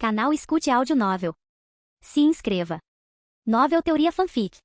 Canal Escute Áudio Novel. Se inscreva. Novel Teoria Fanfic.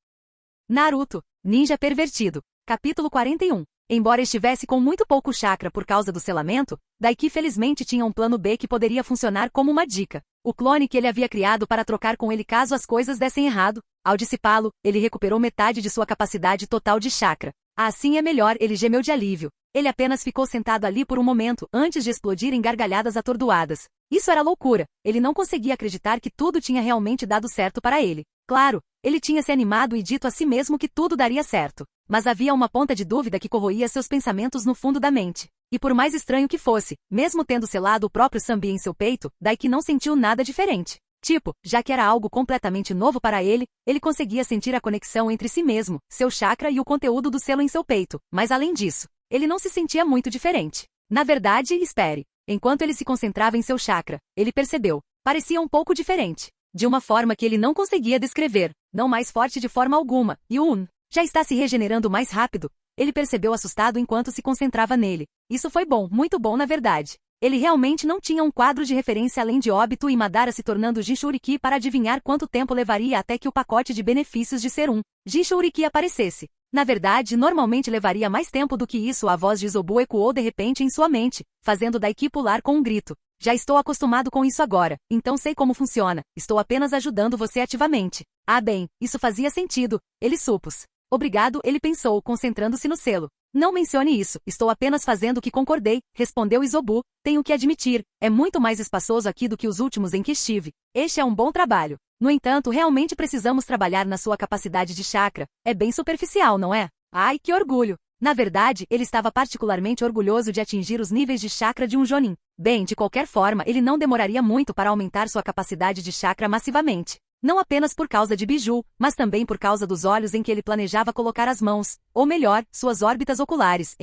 Naruto, Ninja Pervertido. Capítulo 41. Embora estivesse com muito pouco chakra por causa do selamento, Daiki felizmente tinha um plano B que poderia funcionar como uma dica. O clone que ele havia criado para trocar com ele caso as coisas dessem errado. Ao dissipá-lo, ele recuperou metade de sua capacidade total de chakra. Assim é melhor, ele gemeu de alívio. Ele apenas ficou sentado ali por um momento, antes de explodir em gargalhadas atordoadas. Isso era loucura. Ele não conseguia acreditar que tudo tinha realmente dado certo para ele. Claro, ele tinha se animado e dito a si mesmo que tudo daria certo. Mas havia uma ponta de dúvida que corroía seus pensamentos no fundo da mente. E por mais estranho que fosse, mesmo tendo selado o próprio Sanbi em seu peito, Daiki não sentiu nada diferente. Tipo, já que era algo completamente novo para ele, ele conseguia sentir a conexão entre si mesmo, seu chakra e o conteúdo do selo em seu peito. Mas além disso, ele não se sentia muito diferente. Na verdade, espere. Enquanto ele se concentrava em seu chakra, ele percebeu. Parecia um pouco diferente. De uma forma que ele não conseguia descrever. Não mais forte de forma alguma. E o já está se regenerando mais rápido. Ele percebeu assustado enquanto se concentrava nele. Isso foi bom, muito bom na verdade. Ele realmente não tinha um quadro de referência além de Obito e Madara se tornando Jinchuriki para adivinhar quanto tempo levaria até que o pacote de benefícios de ser um Jinchuriki aparecesse. Na verdade, normalmente levaria mais tempo do que isso. A voz de Isobu ecoou de repente em sua mente, fazendo Daiki pular com um grito. Já estou acostumado com isso agora, então sei como funciona. Estou apenas ajudando você ativamente. Ah bem, isso fazia sentido. Ele supôs. Obrigado, ele pensou, concentrando-se no selo. Não mencione isso, estou apenas fazendo o que concordei, respondeu Isobu. Tenho que admitir, é muito mais espaçoso aqui do que os últimos em que estive. Este é um bom trabalho. No entanto, realmente precisamos trabalhar na sua capacidade de chakra. É bem superficial, não é? Ai, que orgulho! Na verdade, ele estava particularmente orgulhoso de atingir os níveis de chakra de um Jonin. Bem, de qualquer forma, ele não demoraria muito para aumentar sua capacidade de chakra massivamente. Não apenas por causa de Biju, mas também por causa dos olhos em que ele planejava colocar as mãos, ou melhor, suas órbitas oculares,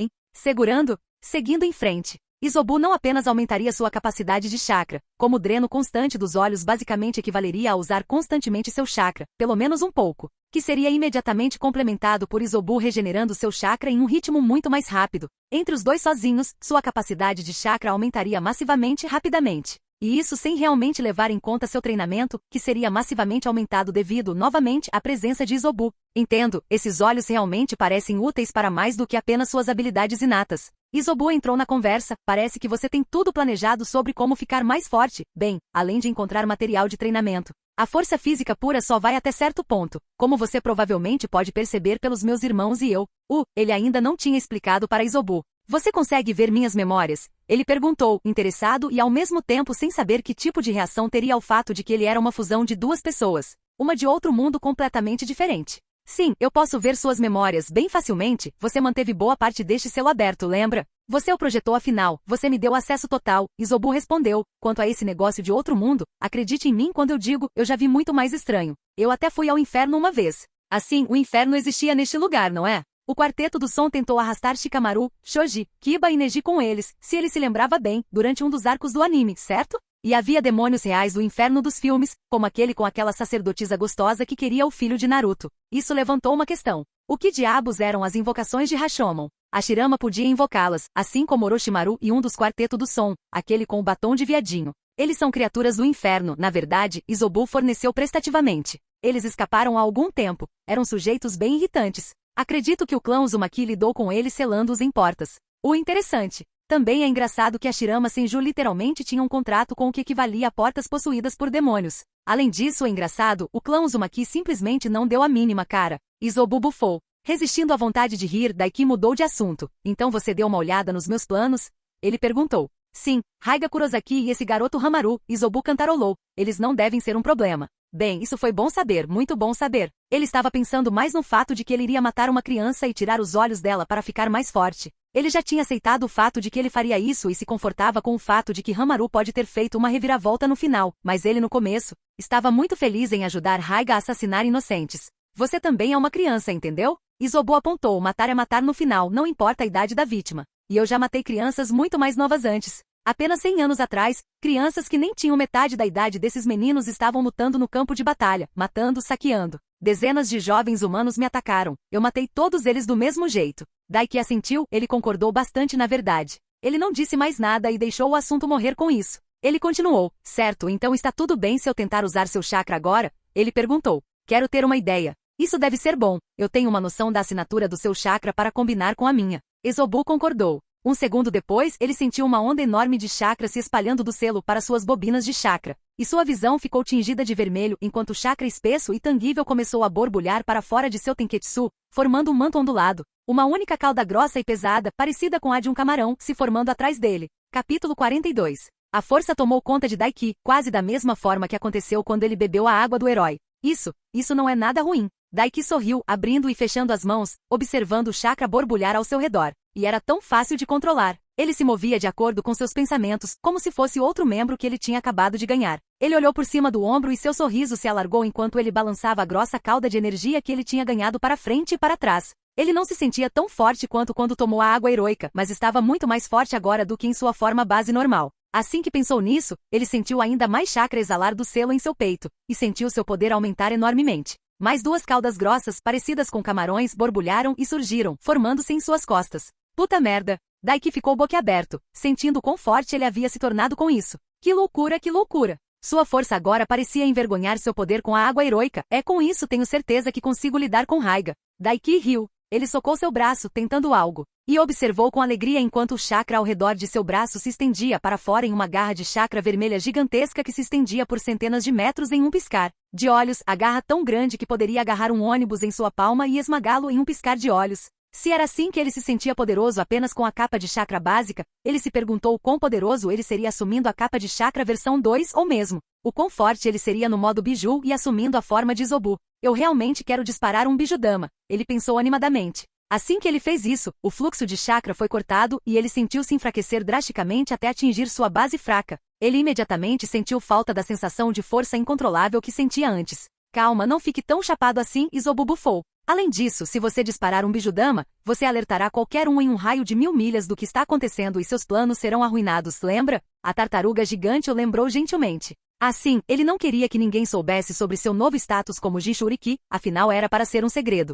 seguindo em frente. Isobu não apenas aumentaria sua capacidade de chakra, como o dreno constante dos olhos basicamente equivaleria a usar constantemente seu chakra, pelo menos um pouco, que seria imediatamente complementado por Isobu regenerando seu chakra em um ritmo muito mais rápido. Entre os dois sozinhos, sua capacidade de chakra aumentaria massivamente rapidamente. E isso sem realmente levar em conta seu treinamento, que seria massivamente aumentado devido, novamente, à presença de Isobu. Entendo, esses olhos realmente parecem úteis para mais do que apenas suas habilidades inatas. Isobu entrou na conversa, parece que você tem tudo planejado sobre como ficar mais forte. Bem, além de encontrar material de treinamento. A força física pura só vai até certo ponto, como você provavelmente pode perceber pelos meus irmãos e eu. Ele ainda não tinha explicado para Isobu. Você consegue ver minhas memórias? Ele perguntou, interessado e ao mesmo tempo sem saber que tipo de reação teria ao fato de que ele era uma fusão de duas pessoas. Uma de outro mundo completamente diferente. Sim, eu posso ver suas memórias bem facilmente. Você manteve boa parte deste selo aberto, lembra? Você o projetou afinal, você me deu acesso total. Isobu respondeu, quanto a esse negócio de outro mundo, acredite em mim quando eu digo, eu já vi muito mais estranho. Eu até fui ao inferno uma vez. Assim, o inferno existia neste lugar, não é? O quarteto do som tentou arrastar Shikamaru, Shoji, Kiba e Neji com eles, se ele se lembrava bem, durante um dos arcos do anime, certo? E havia demônios reais do inferno dos filmes, como aquele com aquela sacerdotisa gostosa que queria o filho de Naruto. Isso levantou uma questão. O que diabos eram as invocações de Rashomon? Hashirama podia invocá-las, assim como Orochimaru e um dos quarteto do som, aquele com o batom de viadinho. Eles são criaturas do inferno, na verdade, Isobu forneceu prestativamente. Eles escaparam há algum tempo, eram sujeitos bem irritantes. Acredito que o clã Uzumaki lidou com eles selando-os em portas. O interessante. Também é engraçado que a Shirama Senju literalmente tinha um contrato com o que equivalia a portas possuídas por demônios. Além disso, é engraçado, o clã Uzumaki simplesmente não deu a mínima cara. Isobu bufou. Resistindo à vontade de rir, Daiki mudou de assunto. Então você deu uma olhada nos meus planos? Ele perguntou. Sim, Raiga Kurosaki e esse garoto Hamaru, Isobu cantarolou. Eles não devem ser um problema. Bem, isso foi bom saber, muito bom saber. Ele estava pensando mais no fato de que ele iria matar uma criança e tirar os olhos dela para ficar mais forte. Ele já tinha aceitado o fato de que ele faria isso e se confortava com o fato de que Hamaru pode ter feito uma reviravolta no final, mas ele no começo, estava muito feliz em ajudar Raiga a assassinar inocentes. Você também é uma criança, entendeu? Isobu apontou, matar é matar no final, não importa a idade da vítima. E eu já matei crianças muito mais novas antes. Apenas 100 anos atrás, crianças que nem tinham metade da idade desses meninos estavam lutando no campo de batalha, matando, saqueando. Dezenas de jovens humanos me atacaram. Eu matei todos eles do mesmo jeito. Daiki assentiu, ele concordou bastante na verdade. Ele não disse mais nada e deixou o assunto morrer com isso. Ele continuou. Certo, então está tudo bem se eu tentar usar seu chakra agora? Ele perguntou. Quero ter uma ideia. Isso deve ser bom. Eu tenho uma noção da assinatura do seu chakra para combinar com a minha. Esobu concordou. Um segundo depois, ele sentiu uma onda enorme de chakra se espalhando do selo para suas bobinas de chakra, e sua visão ficou tingida de vermelho enquanto o chakra espesso e tangível começou a borbulhar para fora de seu tenketsu, formando um manto ondulado. Uma única cauda grossa e pesada, parecida com a de um camarão, se formando atrás dele. Capítulo 42. A força tomou conta de Daiki, quase da mesma forma que aconteceu quando ele bebeu a água do herói. Isso não é nada ruim. Daiki sorriu, abrindo e fechando as mãos, observando o chakra borbulhar ao seu redor. E era tão fácil de controlar. Ele se movia de acordo com seus pensamentos, como se fosse outro membro que ele tinha acabado de ganhar. Ele olhou por cima do ombro e seu sorriso se alargou enquanto ele balançava a grossa cauda de energia que ele tinha ganhado para frente e para trás. Ele não se sentia tão forte quanto quando tomou a água heroica, mas estava muito mais forte agora do que em sua forma base normal. Assim que pensou nisso, ele sentiu ainda mais chakra exalar do selo em seu peito, e sentiu seu poder aumentar enormemente. Mais duas caudas grossas, parecidas com camarões, borbulharam e surgiram, formando-se em suas costas. Puta merda! Daiki ficou boquiaberto, sentindo quão forte ele havia se tornado com isso. Que loucura, que loucura! Sua força agora parecia envergonhar seu poder com a água heroica. É com isso tenho certeza que consigo lidar com Raiga. Daiki riu. Ele socou seu braço, tentando algo, e observou com alegria enquanto o chakra ao redor de seu braço se estendia para fora em uma garra de chakra vermelha gigantesca que se estendia por centenas de metros em um piscar de olhos, a garra tão grande que poderia agarrar um ônibus em sua palma e esmagá-lo em um piscar de olhos. Se era assim que ele se sentia poderoso apenas com a capa de chakra básica, ele se perguntou quão poderoso ele seria assumindo a capa de chakra versão 2 ou mesmo o quão forte ele seria no modo biju e assumindo a forma de Isobu. Eu realmente quero disparar um bijudama, ele pensou animadamente. Assim que ele fez isso, o fluxo de chakra foi cortado e ele sentiu-se enfraquecer drasticamente até atingir sua base fraca. Ele imediatamente sentiu falta da sensação de força incontrolável que sentia antes. Calma, não fique tão chapado assim, Isobu bufou. Além disso, se você disparar um bijudama, você alertará qualquer um em um raio de 1000 milhas do que está acontecendo e seus planos serão arruinados, lembra? A tartaruga gigante o lembrou gentilmente. Assim, ele não queria que ninguém soubesse sobre seu novo status como Jinchuriki, afinal era para ser um segredo.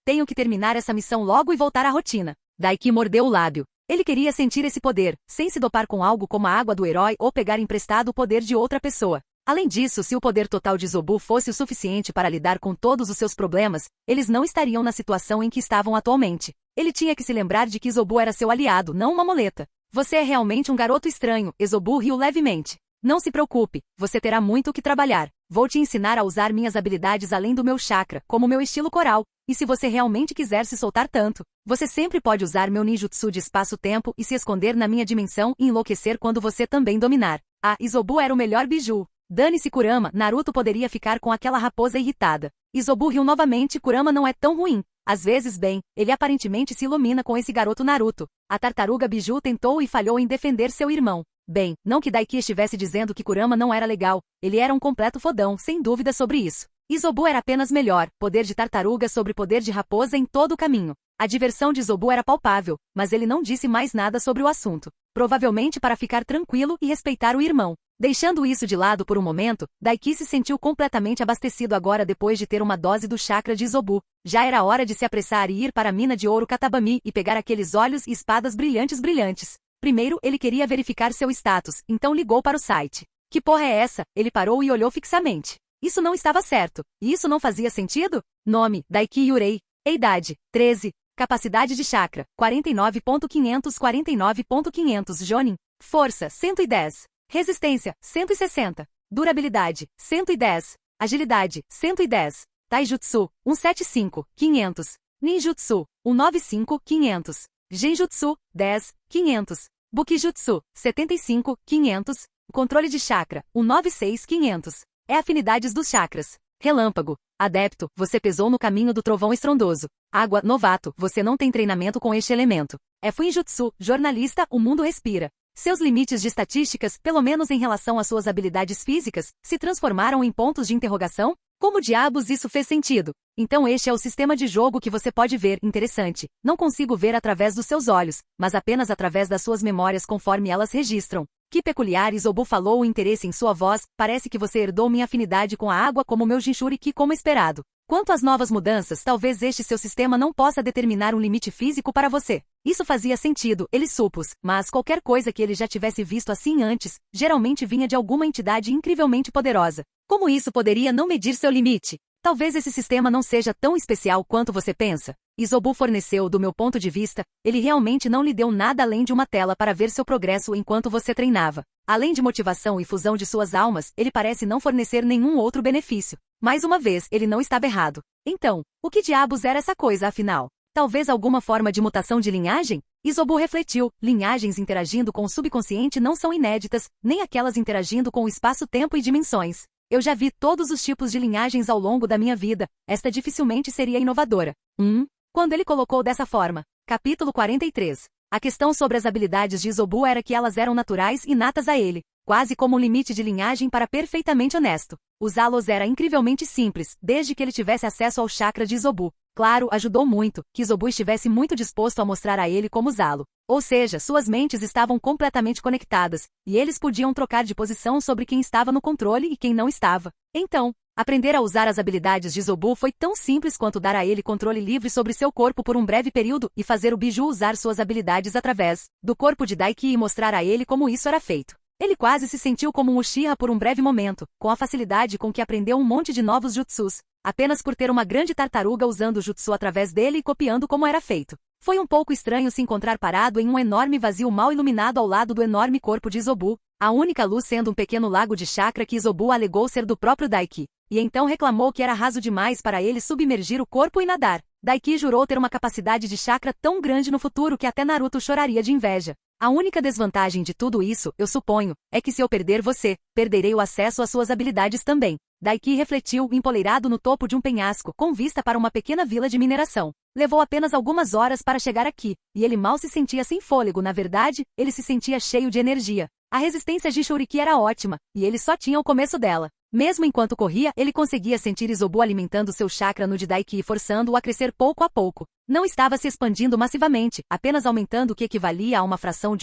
Tenho que terminar essa missão logo e voltar à rotina. Daiki mordeu o lábio. Ele queria sentir esse poder, sem se dopar com algo como a água do herói ou pegar emprestado o poder de outra pessoa. Além disso, se o poder total de Isobu fosse o suficiente para lidar com todos os seus problemas, eles não estariam na situação em que estavam atualmente. Ele tinha que se lembrar de que Isobu era seu aliado, não uma muleta. Você é realmente um garoto estranho, Isobu riu levemente. Não se preocupe, você terá muito o que trabalhar. Vou te ensinar a usar minhas habilidades além do meu chakra, como meu estilo coral. E se você realmente quiser se soltar tanto, você sempre pode usar meu ninjutsu de espaço-tempo e se esconder na minha dimensão e enlouquecer quando você também dominar. Ah, Isobu era o melhor biju. Dane-se Kurama, Naruto poderia ficar com aquela raposa irritada. Isobu riu novamente, Kurama não é tão ruim. Às vezes bem, ele aparentemente se ilumina com esse garoto Naruto. A tartaruga biju tentou e falhou em defender seu irmão. Bem, não que Daiki estivesse dizendo que Kurama não era legal, ele era um completo fodão, sem dúvida sobre isso. Isobu era apenas melhor, poder de tartaruga sobre poder de raposa em todo o caminho. A diversão de Isobu era palpável, mas ele não disse mais nada sobre o assunto. Provavelmente para ficar tranquilo e respeitar o irmão. Deixando isso de lado por um momento, Daiki se sentiu completamente abastecido agora depois de ter uma dose do chakra de Isobu. Já era hora de se apressar e ir para a mina de ouro Katabami e pegar aqueles olhos e espadas brilhantes. Primeiro, ele queria verificar seu status, então ligou para o site. Que porra é essa? Ele parou e olhou fixamente. Isso não estava certo. E isso não fazia sentido? Nome, Daiki Yurei. Idade, 13. Capacidade de chakra, 49.500 Jonin. Força, 110. Resistência, 160. Durabilidade, 110. Agilidade, 110. Taijutsu, 175, 500. Ninjutsu, 195, 500. Genjutsu, 10, 500. Bukijutsu, 75, 500. Controle de chakra, 196, 500. É afinidades dos chakras. Relâmpago. Adepto, você pesou no caminho do trovão estrondoso. Água, novato, você não tem treinamento com este elemento. É Fuinjutsu, jornalista, o mundo respira. Seus limites de estatísticas, pelo menos em relação às suas habilidades físicas, se transformaram em pontos de interrogação? Como diabos isso fez sentido? Então este é o sistema de jogo que você pode ver, interessante. Não consigo ver através dos seus olhos, mas apenas através das suas memórias conforme elas registram. Que peculiar, Isobu falou o interesse em sua voz, parece que você herdou minha afinidade com a água como meu Jinchuriki como esperado. Quanto às novas mudanças, talvez este seu sistema não possa determinar um limite físico para você. Isso fazia sentido, ele supôs, mas qualquer coisa que ele já tivesse visto assim antes, geralmente vinha de alguma entidade incrivelmente poderosa. Como isso poderia não medir seu limite? Talvez esse sistema não seja tão especial quanto você pensa. Isobu forneceu, do meu ponto de vista, ele realmente não lhe deu nada além de uma tela para ver seu progresso enquanto você treinava. Além de motivação e fusão de suas almas, ele parece não fornecer nenhum outro benefício. Mais uma vez, ele não estava errado. Então, o que diabos era essa coisa afinal? Talvez alguma forma de mutação de linhagem? Isobu refletiu, linhagens interagindo com o subconsciente não são inéditas, nem aquelas interagindo com o espaço-tempo e dimensões. Eu já vi todos os tipos de linhagens ao longo da minha vida, esta dificilmente seria inovadora. Quando ele colocou dessa forma. Capítulo 43. A questão sobre as habilidades de Isobu era que elas eram naturais e inatas a ele, quase como um limite de linhagem para perfeitamente honesto. Usá-los era incrivelmente simples, desde que ele tivesse acesso ao chakra de Isobu. Claro, ajudou muito, que Isobu estivesse muito disposto a mostrar a ele como usá-lo. Ou seja, suas mentes estavam completamente conectadas, e eles podiam trocar de posição sobre quem estava no controle e quem não estava. Então, aprender a usar as habilidades de Isobu foi tão simples quanto dar a ele controle livre sobre seu corpo por um breve período e fazer o Biju usar suas habilidades através do corpo de Daiki e mostrar a ele como isso era feito. Ele quase se sentiu como um Uchiha por um breve momento, com a facilidade com que aprendeu um monte de novos jutsus, apenas por ter uma grande tartaruga usando o jutsu através dele e copiando como era feito. Foi um pouco estranho se encontrar parado em um enorme vazio mal iluminado ao lado do enorme corpo de Isobu, a única luz sendo um pequeno lago de chakra que Isobu alegou ser do próprio Daiki, e então reclamou que era raso demais para ele submergir o corpo e nadar. Daiki jurou ter uma capacidade de chakra tão grande no futuro que até Naruto choraria de inveja. A única desvantagem de tudo isso, eu suponho, é que se eu perder você, perderei o acesso às suas habilidades também. Daiki refletiu, empoleirado no topo de um penhasco, com vista para uma pequena vila de mineração. Levou apenas algumas horas para chegar aqui, e ele mal se sentia sem fôlego, na verdade, ele se sentia cheio de energia. A resistência de Shuriki era ótima, e ele só tinha o começo dela. Mesmo enquanto corria, ele conseguia sentir Isobu alimentando seu chakra no de Daiki e forçando-o a crescer pouco a pouco. Não estava se expandindo massivamente, apenas aumentando o que equivalia a uma fração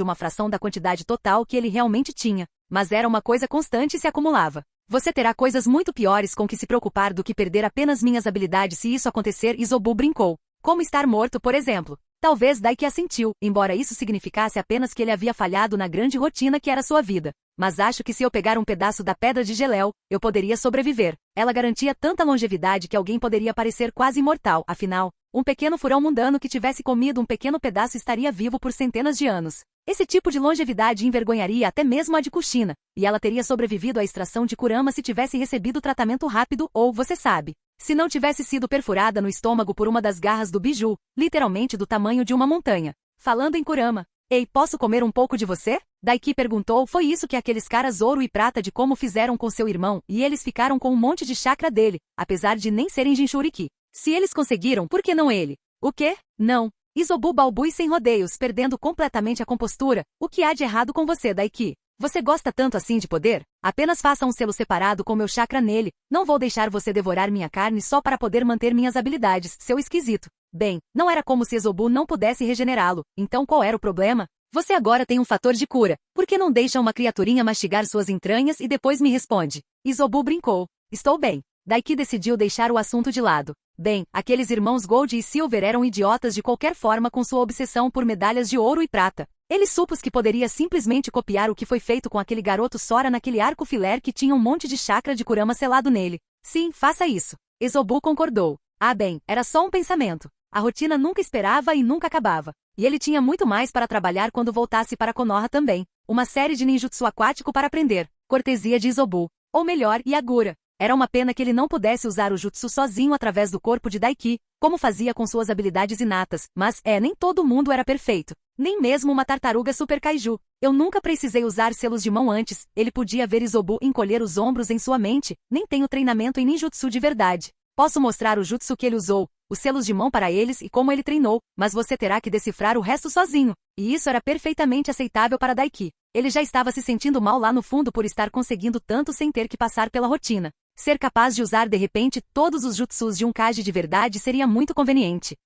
da quantidade total que ele realmente tinha. Mas era uma coisa constante e se acumulava. Você terá coisas muito piores com que se preocupar do que perder apenas minhas habilidades se isso acontecer, Isobu brincou. Como estar morto, por exemplo. Talvez Daiki assentiu, embora isso significasse apenas que ele havia falhado na grande rotina que era sua vida. Mas acho que se eu pegar um pedaço da pedra de Geléu, eu poderia sobreviver. Ela garantia tanta longevidade que alguém poderia parecer quase imortal, afinal, um pequeno furão mundano que tivesse comido um pequeno pedaço estaria vivo por centenas de anos. Esse tipo de longevidade envergonharia até mesmo a de Kushina, e ela teria sobrevivido à extração de Kurama se tivesse recebido tratamento rápido ou, você sabe, se não tivesse sido perfurada no estômago por uma das garras do Biju, literalmente do tamanho de uma montanha. Falando em Kurama, ei, posso comer um pouco de você? Daiki perguntou, foi isso que aqueles caras ouro e prata de como fizeram com seu irmão, e eles ficaram com um monte de chakra dele, apesar de nem serem Jinchuriki. Se eles conseguiram, por que não ele? O quê? Não. Isobu balbui sem rodeios, perdendo completamente a compostura. O que há de errado com você, Daiki? Você gosta tanto assim de poder? Apenas faça um selo separado com meu chakra nele. Não vou deixar você devorar minha carne só para poder manter minhas habilidades, seu esquisito. Bem, não era como se Isobu não pudesse regenerá-lo. Então qual era o problema? Você agora tem um fator de cura. Por que não deixa uma criaturinha mastigar suas entranhas e depois me responde? Isobu brincou. Estou bem. Daiki decidiu deixar o assunto de lado. Bem, aqueles irmãos Gold e Silver eram idiotas de qualquer forma com sua obsessão por medalhas de ouro e prata. Ele supôs que poderia simplesmente copiar o que foi feito com aquele garoto Sora naquele arco filer que tinha um monte de chakra de Kurama selado nele. Sim, faça isso. Isobu concordou. Ah bem, era só um pensamento. A rotina nunca esperava e nunca acabava. E ele tinha muito mais para trabalhar quando voltasse para Konoha também. Uma série de ninjutsu aquático para aprender. Cortesia de Isobu. Ou melhor, Yagura. Era uma pena que ele não pudesse usar o jutsu sozinho através do corpo de Daiki, como fazia com suas habilidades inatas, mas nem todo mundo era perfeito. Nem mesmo uma tartaruga super kaiju. Eu nunca precisei usar selos de mão antes, ele podia ver Isobu encolher os ombros em sua mente, nem tenho treinamento em ninjutsu de verdade. Posso mostrar o jutsu que ele usou, os selos de mão para eles e como ele treinou, mas você terá que decifrar o resto sozinho. E isso era perfeitamente aceitável para Daiki. Ele já estava se sentindo mal lá no fundo por estar conseguindo tanto sem ter que passar pela rotina. Ser capaz de usar de repente todos os jutsus de um Kage de verdade seria muito conveniente.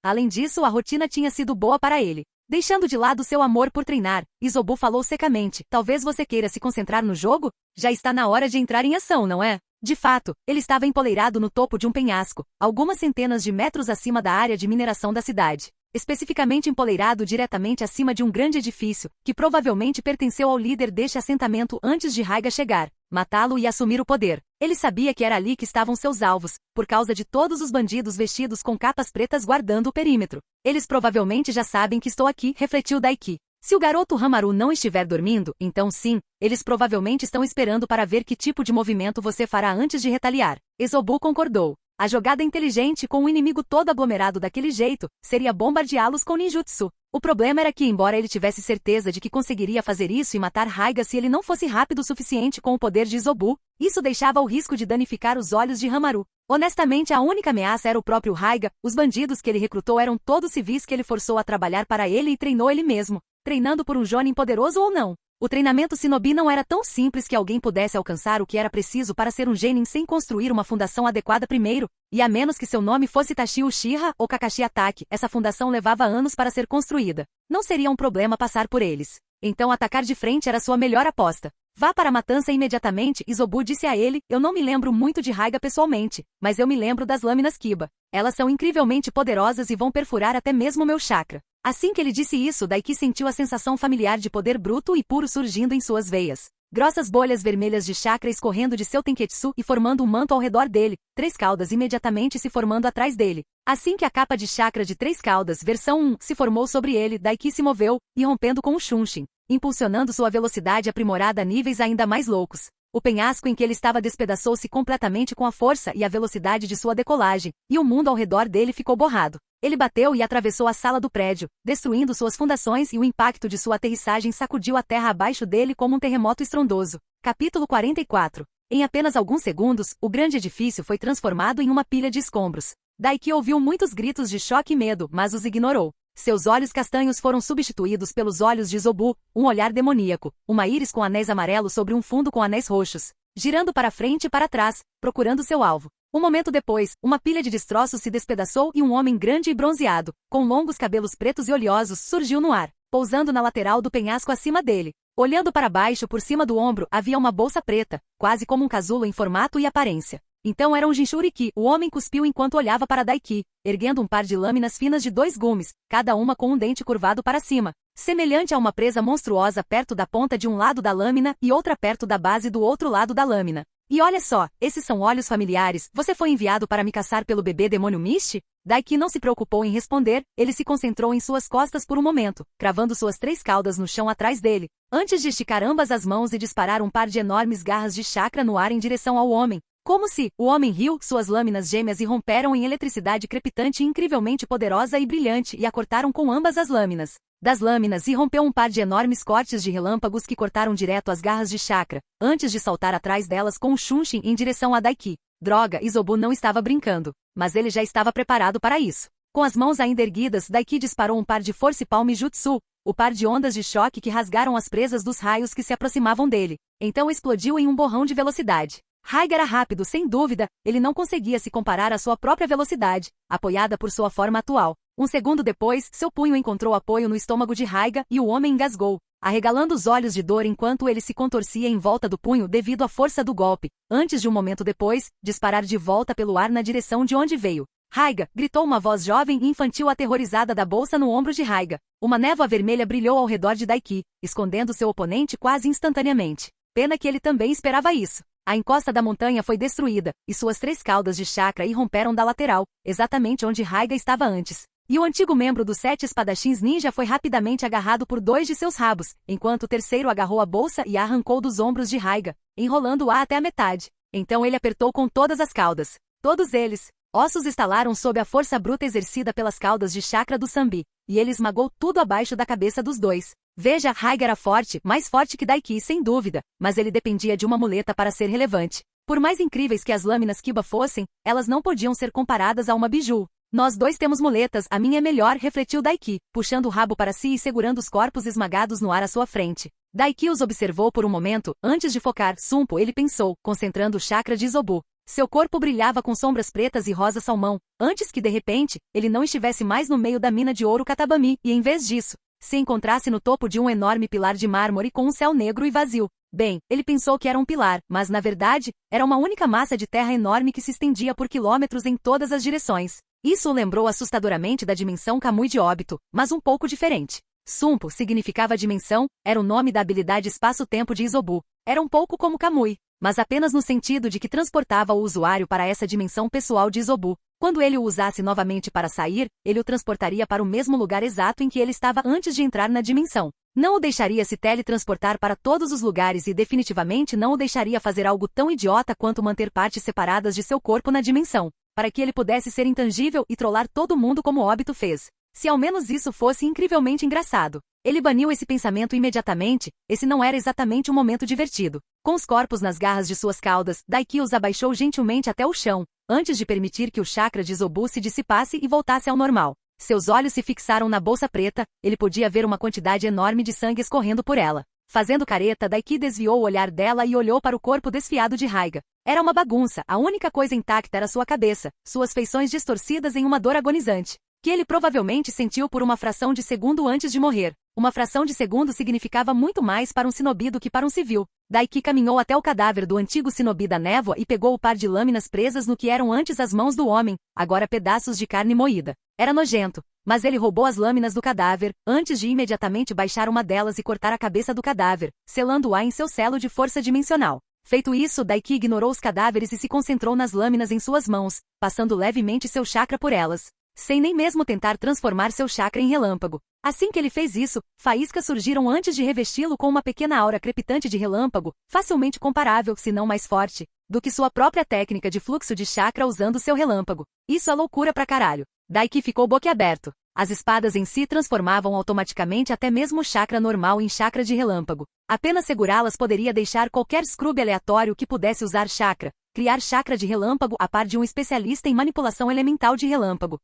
Além disso, a rotina tinha sido boa para ele. Deixando de lado seu amor por treinar, Isobu falou secamente, talvez você queira se concentrar no jogo? Já está na hora de entrar em ação, não é? De fato, ele estava empoleirado no topo de um penhasco, algumas centenas de metros acima da área de mineração da cidade. Especificamente empoleirado diretamente acima de um grande edifício, que provavelmente pertenceu ao líder deste assentamento antes de Raiga chegar, matá-lo e assumir o poder. Ele sabia que era ali que estavam seus alvos, por causa de todos os bandidos vestidos com capas pretas guardando o perímetro. Eles provavelmente já sabem que estou aqui, refletiu Daiki. Se o garoto Hamaru não estiver dormindo, então sim, eles provavelmente estão esperando para ver que tipo de movimento você fará antes de retaliar. Isobu concordou. A jogada inteligente com o inimigo todo aglomerado daquele jeito, seria bombardeá-los com ninjutsu. O problema era que, embora ele tivesse certeza de que conseguiria fazer isso e matar Raiga se ele não fosse rápido o suficiente com o poder de Isobu, isso deixava o risco de danificar os olhos de Hamaru. Honestamente, a única ameaça era o próprio Raiga, os bandidos que ele recrutou eram todos civis que ele forçou a trabalhar para ele e treinou ele mesmo, treinando por um jonin poderoso ou não. O treinamento shinobi não era tão simples que alguém pudesse alcançar o que era preciso para ser um genin sem construir uma fundação adequada primeiro, e a menos que seu nome fosse Tashi Uchiha ou Kakashi Atake, essa fundação levava anos para ser construída. Não seria um problema passar por eles. Então atacar de frente era sua melhor aposta. Vá para a matança imediatamente, Isobu disse a ele, eu não me lembro muito de Raiga pessoalmente, mas eu me lembro das lâminas Kiba. Elas são incrivelmente poderosas e vão perfurar até mesmo meu chakra. Assim que ele disse isso, Daiki sentiu a sensação familiar de poder bruto e puro surgindo em suas veias. Grossas bolhas vermelhas de chakra escorrendo de seu tenketsu e formando um manto ao redor dele, 3 caudas imediatamente se formando atrás dele. Assim que a capa de chakra de 3 caudas, versão 1, se formou sobre ele, Daiki se moveu, irrompendo com o Shunshin, impulsionando sua velocidade aprimorada a níveis ainda mais loucos. O penhasco em que ele estava despedaçou-se completamente com a força e a velocidade de sua decolagem, e o mundo ao redor dele ficou borrado. Ele bateu e atravessou a sala do prédio, destruindo suas fundações e o impacto de sua aterrissagem sacudiu a terra abaixo dele como um terremoto estrondoso. Capítulo 44. Em apenas alguns segundos, o grande edifício foi transformado em uma pilha de escombros. Daiki ouviu muitos gritos de choque e medo, mas os ignorou. Seus olhos castanhos foram substituídos pelos olhos de Isobu, um olhar demoníaco, uma íris com anéis amarelos sobre um fundo com anéis roxos, girando para frente e para trás, procurando seu alvo. Um momento depois, uma pilha de destroços se despedaçou e um homem grande e bronzeado, com longos cabelos pretos e oleosos, surgiu no ar, pousando na lateral do penhasco acima dele. Olhando para baixo por cima do ombro havia uma bolsa preta, quase como um casulo em formato e aparência. Então era um Jinchuriki, o homem cuspiu enquanto olhava para Daiki, erguendo um par de lâminas finas de 2 gumes, cada uma com um dente curvado para cima, semelhante a uma presa monstruosa perto da ponta de um lado da lâmina e outra perto da base do outro lado da lâmina. E olha só, esses são olhos familiares, você foi enviado para me caçar pelo bebê demônio Mist? Daiki não se preocupou em responder, ele se concentrou em suas costas por um momento, cravando suas 3 caudas no chão atrás dele, antes de esticar ambas as mãos e disparar um par de enormes garras de chakra no ar em direção ao homem. Como se, o homem riu, suas lâminas gêmeas irromperam em eletricidade crepitante incrivelmente poderosa e brilhante e a cortaram com ambas as lâminas. Das lâminas irrompeu um par de enormes cortes de relâmpagos que cortaram direto as garras de chakra, antes de saltar atrás delas com o Shunshin em direção a Daiki. Droga, Isobu não estava brincando, mas ele já estava preparado para isso. Com as mãos ainda erguidas, Daiki disparou um par de Force Palm Jutsu, o par de ondas de choque que rasgaram as presas dos raios que se aproximavam dele. Então explodiu em um borrão de velocidade. Raiga era rápido, sem dúvida, ele não conseguia se comparar à sua própria velocidade, apoiada por sua forma atual. Um segundo depois, seu punho encontrou apoio no estômago de Raiga e o homem engasgou, arregalando os olhos de dor enquanto ele se contorcia em volta do punho devido à força do golpe, antes de um momento depois, disparar de volta pelo ar na direção de onde veio. Raiga! Gritou uma voz jovem e infantil aterrorizada da bolsa no ombro de Raiga. Uma névoa vermelha brilhou ao redor de Daiki, escondendo seu oponente quase instantaneamente. Pena que ele também esperava isso. A encosta da montanha foi destruída, e suas 3 caudas de chakra irromperam da lateral, exatamente onde Raiga estava antes. E o antigo membro dos 7 espadachins ninja foi rapidamente agarrado por 2 de seus rabos, enquanto o terceiro agarrou a bolsa e a arrancou dos ombros de Raiga, enrolando-a até a metade. Então ele apertou com todas as caudas. Todos eles. Ossos estalaram sob a força bruta exercida pelas caudas de chakra do Sambi, e ele esmagou tudo abaixo da cabeça dos 2. Veja, Raiga era forte, mais forte que Daiki sem dúvida, mas ele dependia de uma muleta para ser relevante. Por mais incríveis que as lâminas Kiba fossem, elas não podiam ser comparadas a uma biju. Nós 2 temos muletas, a minha é melhor, refletiu Daiki, puxando o rabo para si e segurando os corpos esmagados no ar à sua frente. Daiki os observou por um momento, antes de focar, Sumpo, ele pensou, concentrando o chakra de Isobu. Seu corpo brilhava com sombras pretas e rosa salmão, antes que de repente, ele não estivesse mais no meio da mina de ouro Katabami, e em vez disso, se encontrasse no topo de um enorme pilar de mármore com um céu negro e vazio. Bem, ele pensou que era um pilar, mas na verdade, era uma única massa de terra enorme que se estendia por quilômetros em todas as direções. Isso o lembrou assustadoramente da dimensão Kamui de Óbito, mas um pouco diferente. Sumpo significava dimensão, era o nome da habilidade espaço-tempo de Isobu. Era um pouco como Kamui, mas apenas no sentido de que transportava o usuário para essa dimensão pessoal de Isobu. Quando ele o usasse novamente para sair, ele o transportaria para o mesmo lugar exato em que ele estava antes de entrar na dimensão. Não o deixaria se teletransportar para todos os lugares e definitivamente não o deixaria fazer algo tão idiota quanto manter partes separadas de seu corpo na dimensão, para que ele pudesse ser intangível e trollar todo mundo como Óbito fez. Se ao menos isso fosse incrivelmente engraçado. Ele baniu esse pensamento imediatamente, esse não era exatamente um momento divertido. Com os corpos nas garras de suas caudas, Daiki os abaixou gentilmente até o chão, antes de permitir que o chakra de Isobu se dissipasse e voltasse ao normal. Seus olhos se fixaram na bolsa preta, ele podia ver uma quantidade enorme de sangue escorrendo por ela. Fazendo careta, Daiki desviou o olhar dela e olhou para o corpo desfiado de Raiga. Era uma bagunça, a única coisa intacta era sua cabeça, suas feições distorcidas em uma dor agonizante, que ele provavelmente sentiu por uma fração de segundo antes de morrer. Uma fração de segundo significava muito mais para um shinobi do que para um civil. Daiki caminhou até o cadáver do antigo shinobi da névoa e pegou o par de lâminas presas no que eram antes as mãos do homem, agora pedaços de carne moída. Era nojento, mas ele roubou as lâminas do cadáver, antes de imediatamente baixar uma delas e cortar a cabeça do cadáver, selando-a em seu selo de força dimensional. Feito isso, Daiki ignorou os cadáveres e se concentrou nas lâminas em suas mãos, passando levemente seu chakra por elas, sem nem mesmo tentar transformar seu chakra em relâmpago. Assim que ele fez isso, faíscas surgiram antes de revesti-lo com uma pequena aura crepitante de relâmpago, facilmente comparável, se não mais forte, do que sua própria técnica de fluxo de chakra usando seu relâmpago. Isso é loucura pra caralho. Daiki ficou boquiaberto. As espadas em si transformavam automaticamente até mesmo o chakra normal em chakra de relâmpago. Apenas segurá-las poderia deixar qualquer scrub aleatório que pudesse usar chakra, criar chakra de relâmpago a par de um especialista em manipulação elemental de relâmpago.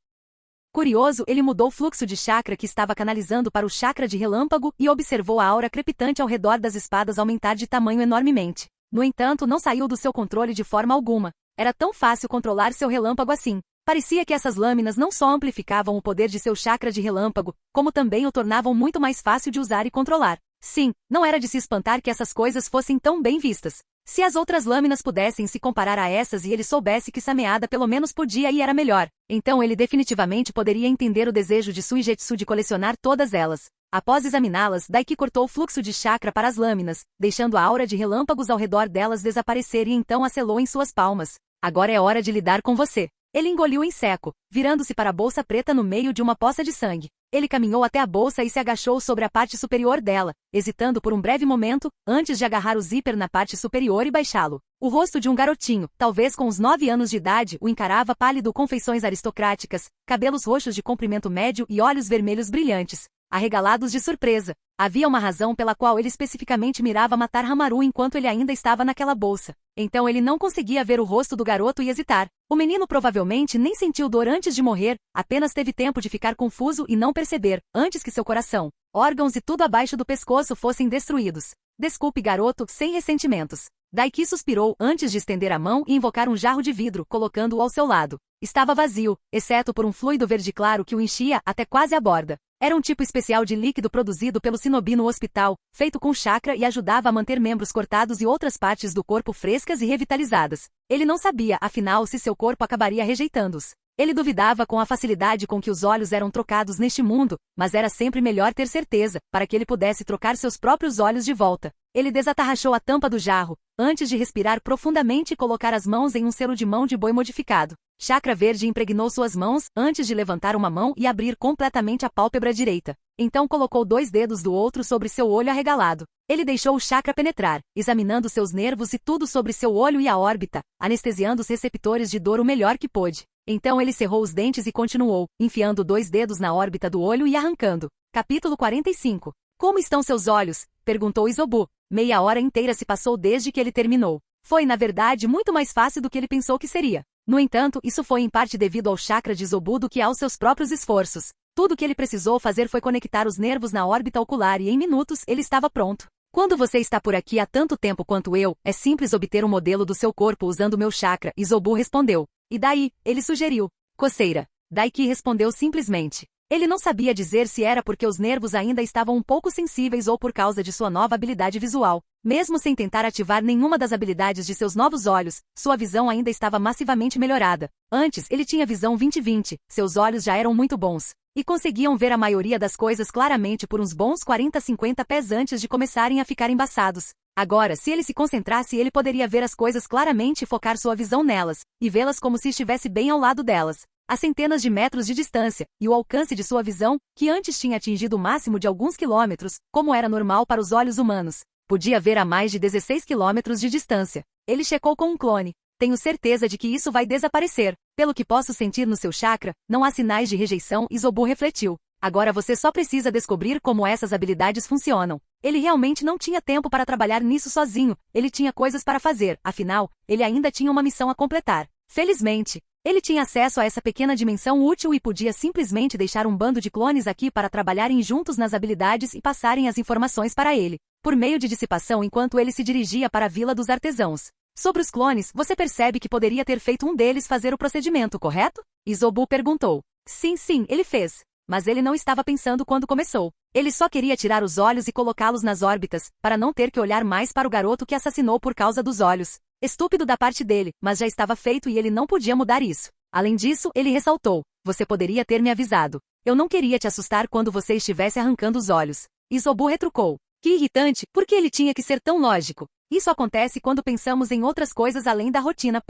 Curioso, ele mudou o fluxo de chakra que estava canalizando para o chakra de relâmpago e observou a aura crepitante ao redor das espadas aumentar de tamanho enormemente. No entanto, não saiu do seu controle de forma alguma. Era tão fácil controlar seu relâmpago assim. Parecia que essas lâminas não só amplificavam o poder de seu chakra de relâmpago, como também o tornavam muito mais fácil de usar e controlar. Sim, não era de se espantar que essas coisas fossem tão bem vistas. Se as outras lâminas pudessem se comparar a essas e ele soubesse que Sameada pelo menos podia e era melhor, então ele definitivamente poderia entender o desejo de Suigetsu de colecionar todas elas. Após examiná-las, Daiki cortou o fluxo de chakra para as lâminas, deixando a aura de relâmpagos ao redor delas desaparecer e então a selou em suas palmas. Agora é hora de lidar com você. Ele engoliu em seco, virando-se para a bolsa preta no meio de uma poça de sangue. Ele caminhou até a bolsa e se agachou sobre a parte superior dela, hesitando por um breve momento, antes de agarrar o zíper na parte superior e baixá-lo. O rosto de um garotinho, talvez com uns 9 anos de idade, o encarava pálido com feições aristocráticas, cabelos roxos de comprimento médio e olhos vermelhos brilhantes, arregalados de surpresa. Havia uma razão pela qual ele especificamente mirava matar Hamaru enquanto ele ainda estava naquela bolsa. Então ele não conseguia ver o rosto do garoto e hesitar. O menino provavelmente nem sentiu dor antes de morrer, apenas teve tempo de ficar confuso e não perceber, antes que seu coração, órgãos e tudo abaixo do pescoço fossem destruídos. Desculpe, garoto, sem ressentimentos. Daiki suspirou antes de estender a mão e invocar um jarro de vidro, colocando-o ao seu lado. Estava vazio, exceto por um fluido verde claro que o enchia até quase a borda. Era um tipo especial de líquido produzido pelo shinobi no hospital, feito com chakra e ajudava a manter membros cortados e outras partes do corpo frescas e revitalizadas. Ele não sabia, afinal, se seu corpo acabaria rejeitando-os. Ele duvidava com a facilidade com que os olhos eram trocados neste mundo, mas era sempre melhor ter certeza, para que ele pudesse trocar seus próprios olhos de volta. Ele desatarrachou a tampa do jarro, antes de respirar profundamente e colocar as mãos em um selo de mão de boi modificado. Chakra verde impregnou suas mãos, antes de levantar uma mão e abrir completamente a pálpebra direita. Então colocou 2 dedos do outro sobre seu olho arregalado. Ele deixou o chakra penetrar, examinando seus nervos e tudo sobre seu olho e a órbita, anestesiando os receptores de dor o melhor que pôde. Então ele cerrou os dentes e continuou, enfiando 2 dedos na órbita do olho e arrancando. Capítulo 45. Como estão seus olhos? Perguntou Isobu. Meia hora inteira se passou desde que ele terminou. Foi, na verdade, muito mais fácil do que ele pensou que seria. No entanto, isso foi em parte devido ao chakra de Isobu do que aos seus próprios esforços. Tudo o que ele precisou fazer foi conectar os nervos na órbita ocular e em minutos ele estava pronto. Quando você está por aqui há tanto tempo quanto eu, é simples obter um modelo do seu corpo usando meu chakra, Isobu respondeu. E daí? Ele sugeriu. Coceira. Daiki respondeu simplesmente. Ele não sabia dizer se era porque os nervos ainda estavam um pouco sensíveis ou por causa de sua nova habilidade visual. Mesmo sem tentar ativar nenhuma das habilidades de seus novos olhos, sua visão ainda estava massivamente melhorada. Antes, ele tinha visão 20/20, seus olhos já eram muito bons, e conseguiam ver a maioria das coisas claramente por uns bons 40-50 pés antes de começarem a ficar embaçados. Agora, se ele se concentrasse, ele poderia ver as coisas claramente e focar sua visão nelas, e vê-las como se estivesse bem ao lado delas, a centenas de metros de distância, e o alcance de sua visão, que antes tinha atingido o máximo de alguns quilômetros, como era normal para os olhos humanos, podia ver a mais de 16 quilômetros de distância. Ele checou com um clone. Tenho certeza de que isso vai desaparecer. Pelo que posso sentir no seu chakra, não há sinais de rejeição, Isobu refletiu. Agora você só precisa descobrir como essas habilidades funcionam. Ele realmente não tinha tempo para trabalhar nisso sozinho, ele tinha coisas para fazer, afinal, ele ainda tinha uma missão a completar. Felizmente, ele tinha acesso a essa pequena dimensão útil e podia simplesmente deixar um bando de clones aqui para trabalharem juntos nas habilidades e passarem as informações para ele, por meio de dissipação enquanto ele se dirigia para a Vila dos Artesãos. Sobre os clones, você percebe que poderia ter feito um deles fazer o procedimento, correto? Isobu perguntou. Sim, ele fez. Mas ele não estava pensando quando começou. Ele só queria tirar os olhos e colocá-los nas órbitas, para não ter que olhar mais para o garoto que assassinou por causa dos olhos. Estúpido da parte dele, mas já estava feito e ele não podia mudar isso. Além disso, ele ressaltou. Você poderia ter me avisado. Eu não queria te assustar quando você estivesse arrancando os olhos. Isobu retrucou. Que irritante, por que ele tinha que ser tão lógico? Isso acontece quando pensamos em outras coisas além da rotina.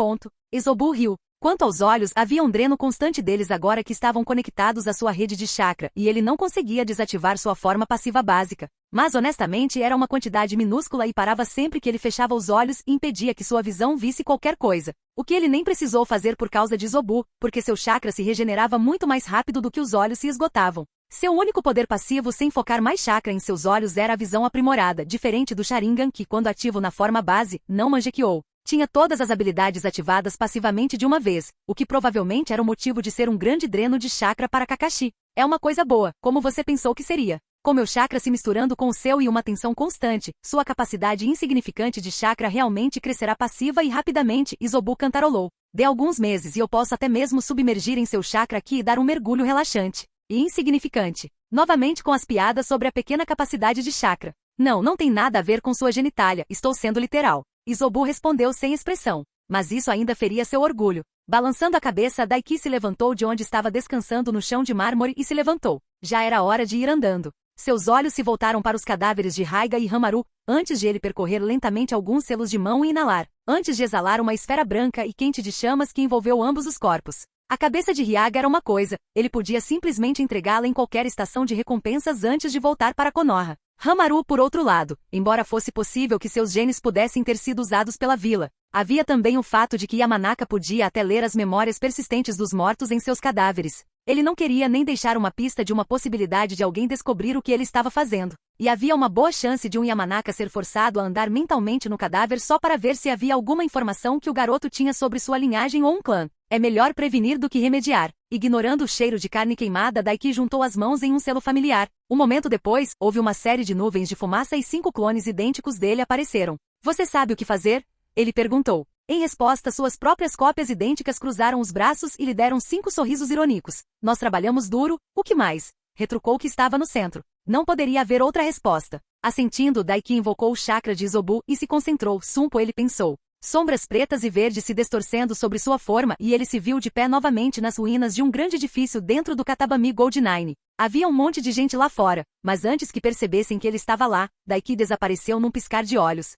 Isobu riu. Quanto aos olhos, havia um dreno constante deles agora que estavam conectados à sua rede de chakra, e ele não conseguia desativar sua forma passiva básica. Mas honestamente era uma quantidade minúscula e parava sempre que ele fechava os olhos e impedia que sua visão visse qualquer coisa. O que ele nem precisou fazer por causa de Isobu, porque seu chakra se regenerava muito mais rápido do que os olhos se esgotavam. Seu único poder passivo sem focar mais chakra em seus olhos era a visão aprimorada, diferente do Sharingan que, quando ativo na forma base, não manjequeou. Tinha todas as habilidades ativadas passivamente de uma vez, o que provavelmente era o motivo de ser um grande dreno de chakra para Kakashi. É uma coisa boa, como você pensou que seria. Com meu chakra se misturando com o seu e uma tensão constante, sua capacidade insignificante de chakra realmente crescerá passiva e rapidamente, Isobu cantarolou. Dê alguns meses e eu posso até mesmo submergir em seu chakra aqui e dar um mergulho relaxante. E insignificante. Novamente com as piadas sobre a pequena capacidade de chakra. Não tem nada a ver com sua genitália, estou sendo literal. Isobu respondeu sem expressão. Mas isso ainda feria seu orgulho. Balançando a cabeça, Daiki se levantou de onde estava descansando no chão de mármore e se levantou. Já era hora de ir andando. Seus olhos se voltaram para os cadáveres de Raiga e Hamaru, antes de ele percorrer lentamente alguns selos de mão e inalar, antes de exalar uma esfera branca e quente de chamas que envolveu ambos os corpos. A cabeça de Hyaga era uma coisa, ele podia simplesmente entregá-la em qualquer estação de recompensas antes de voltar para Konoha. Hamaru, por outro lado, embora fosse possível que seus genes pudessem ter sido usados pela vila, havia também o fato de que Yamanaka podia até ler as memórias persistentes dos mortos em seus cadáveres. Ele não queria nem deixar uma pista de uma possibilidade de alguém descobrir o que ele estava fazendo. E havia uma boa chance de um Yamanaka ser forçado a andar mentalmente no cadáver só para ver se havia alguma informação que o garoto tinha sobre sua linhagem ou um clã. É melhor prevenir do que remediar. Ignorando o cheiro de carne queimada, Daiki juntou as mãos em um selo familiar. Um momento depois, houve uma série de nuvens de fumaça e 5 clones idênticos dele apareceram. Você sabe o que fazer? Ele perguntou. Em resposta, suas próprias cópias idênticas cruzaram os braços e lhe deram 5 sorrisos irônicos. Nós trabalhamos duro, o que mais? Retrucou que estava no centro. Não poderia haver outra resposta. Assentindo, Daiki invocou o chakra de Isobu e se concentrou. Sumpo, ele pensou. Sombras pretas e verdes se distorcendo sobre sua forma e ele se viu de pé novamente nas ruínas de um grande edifício dentro do Katabami Gold Nine. Havia um monte de gente lá fora, mas antes que percebessem que ele estava lá, Daiki desapareceu num piscar de olhos.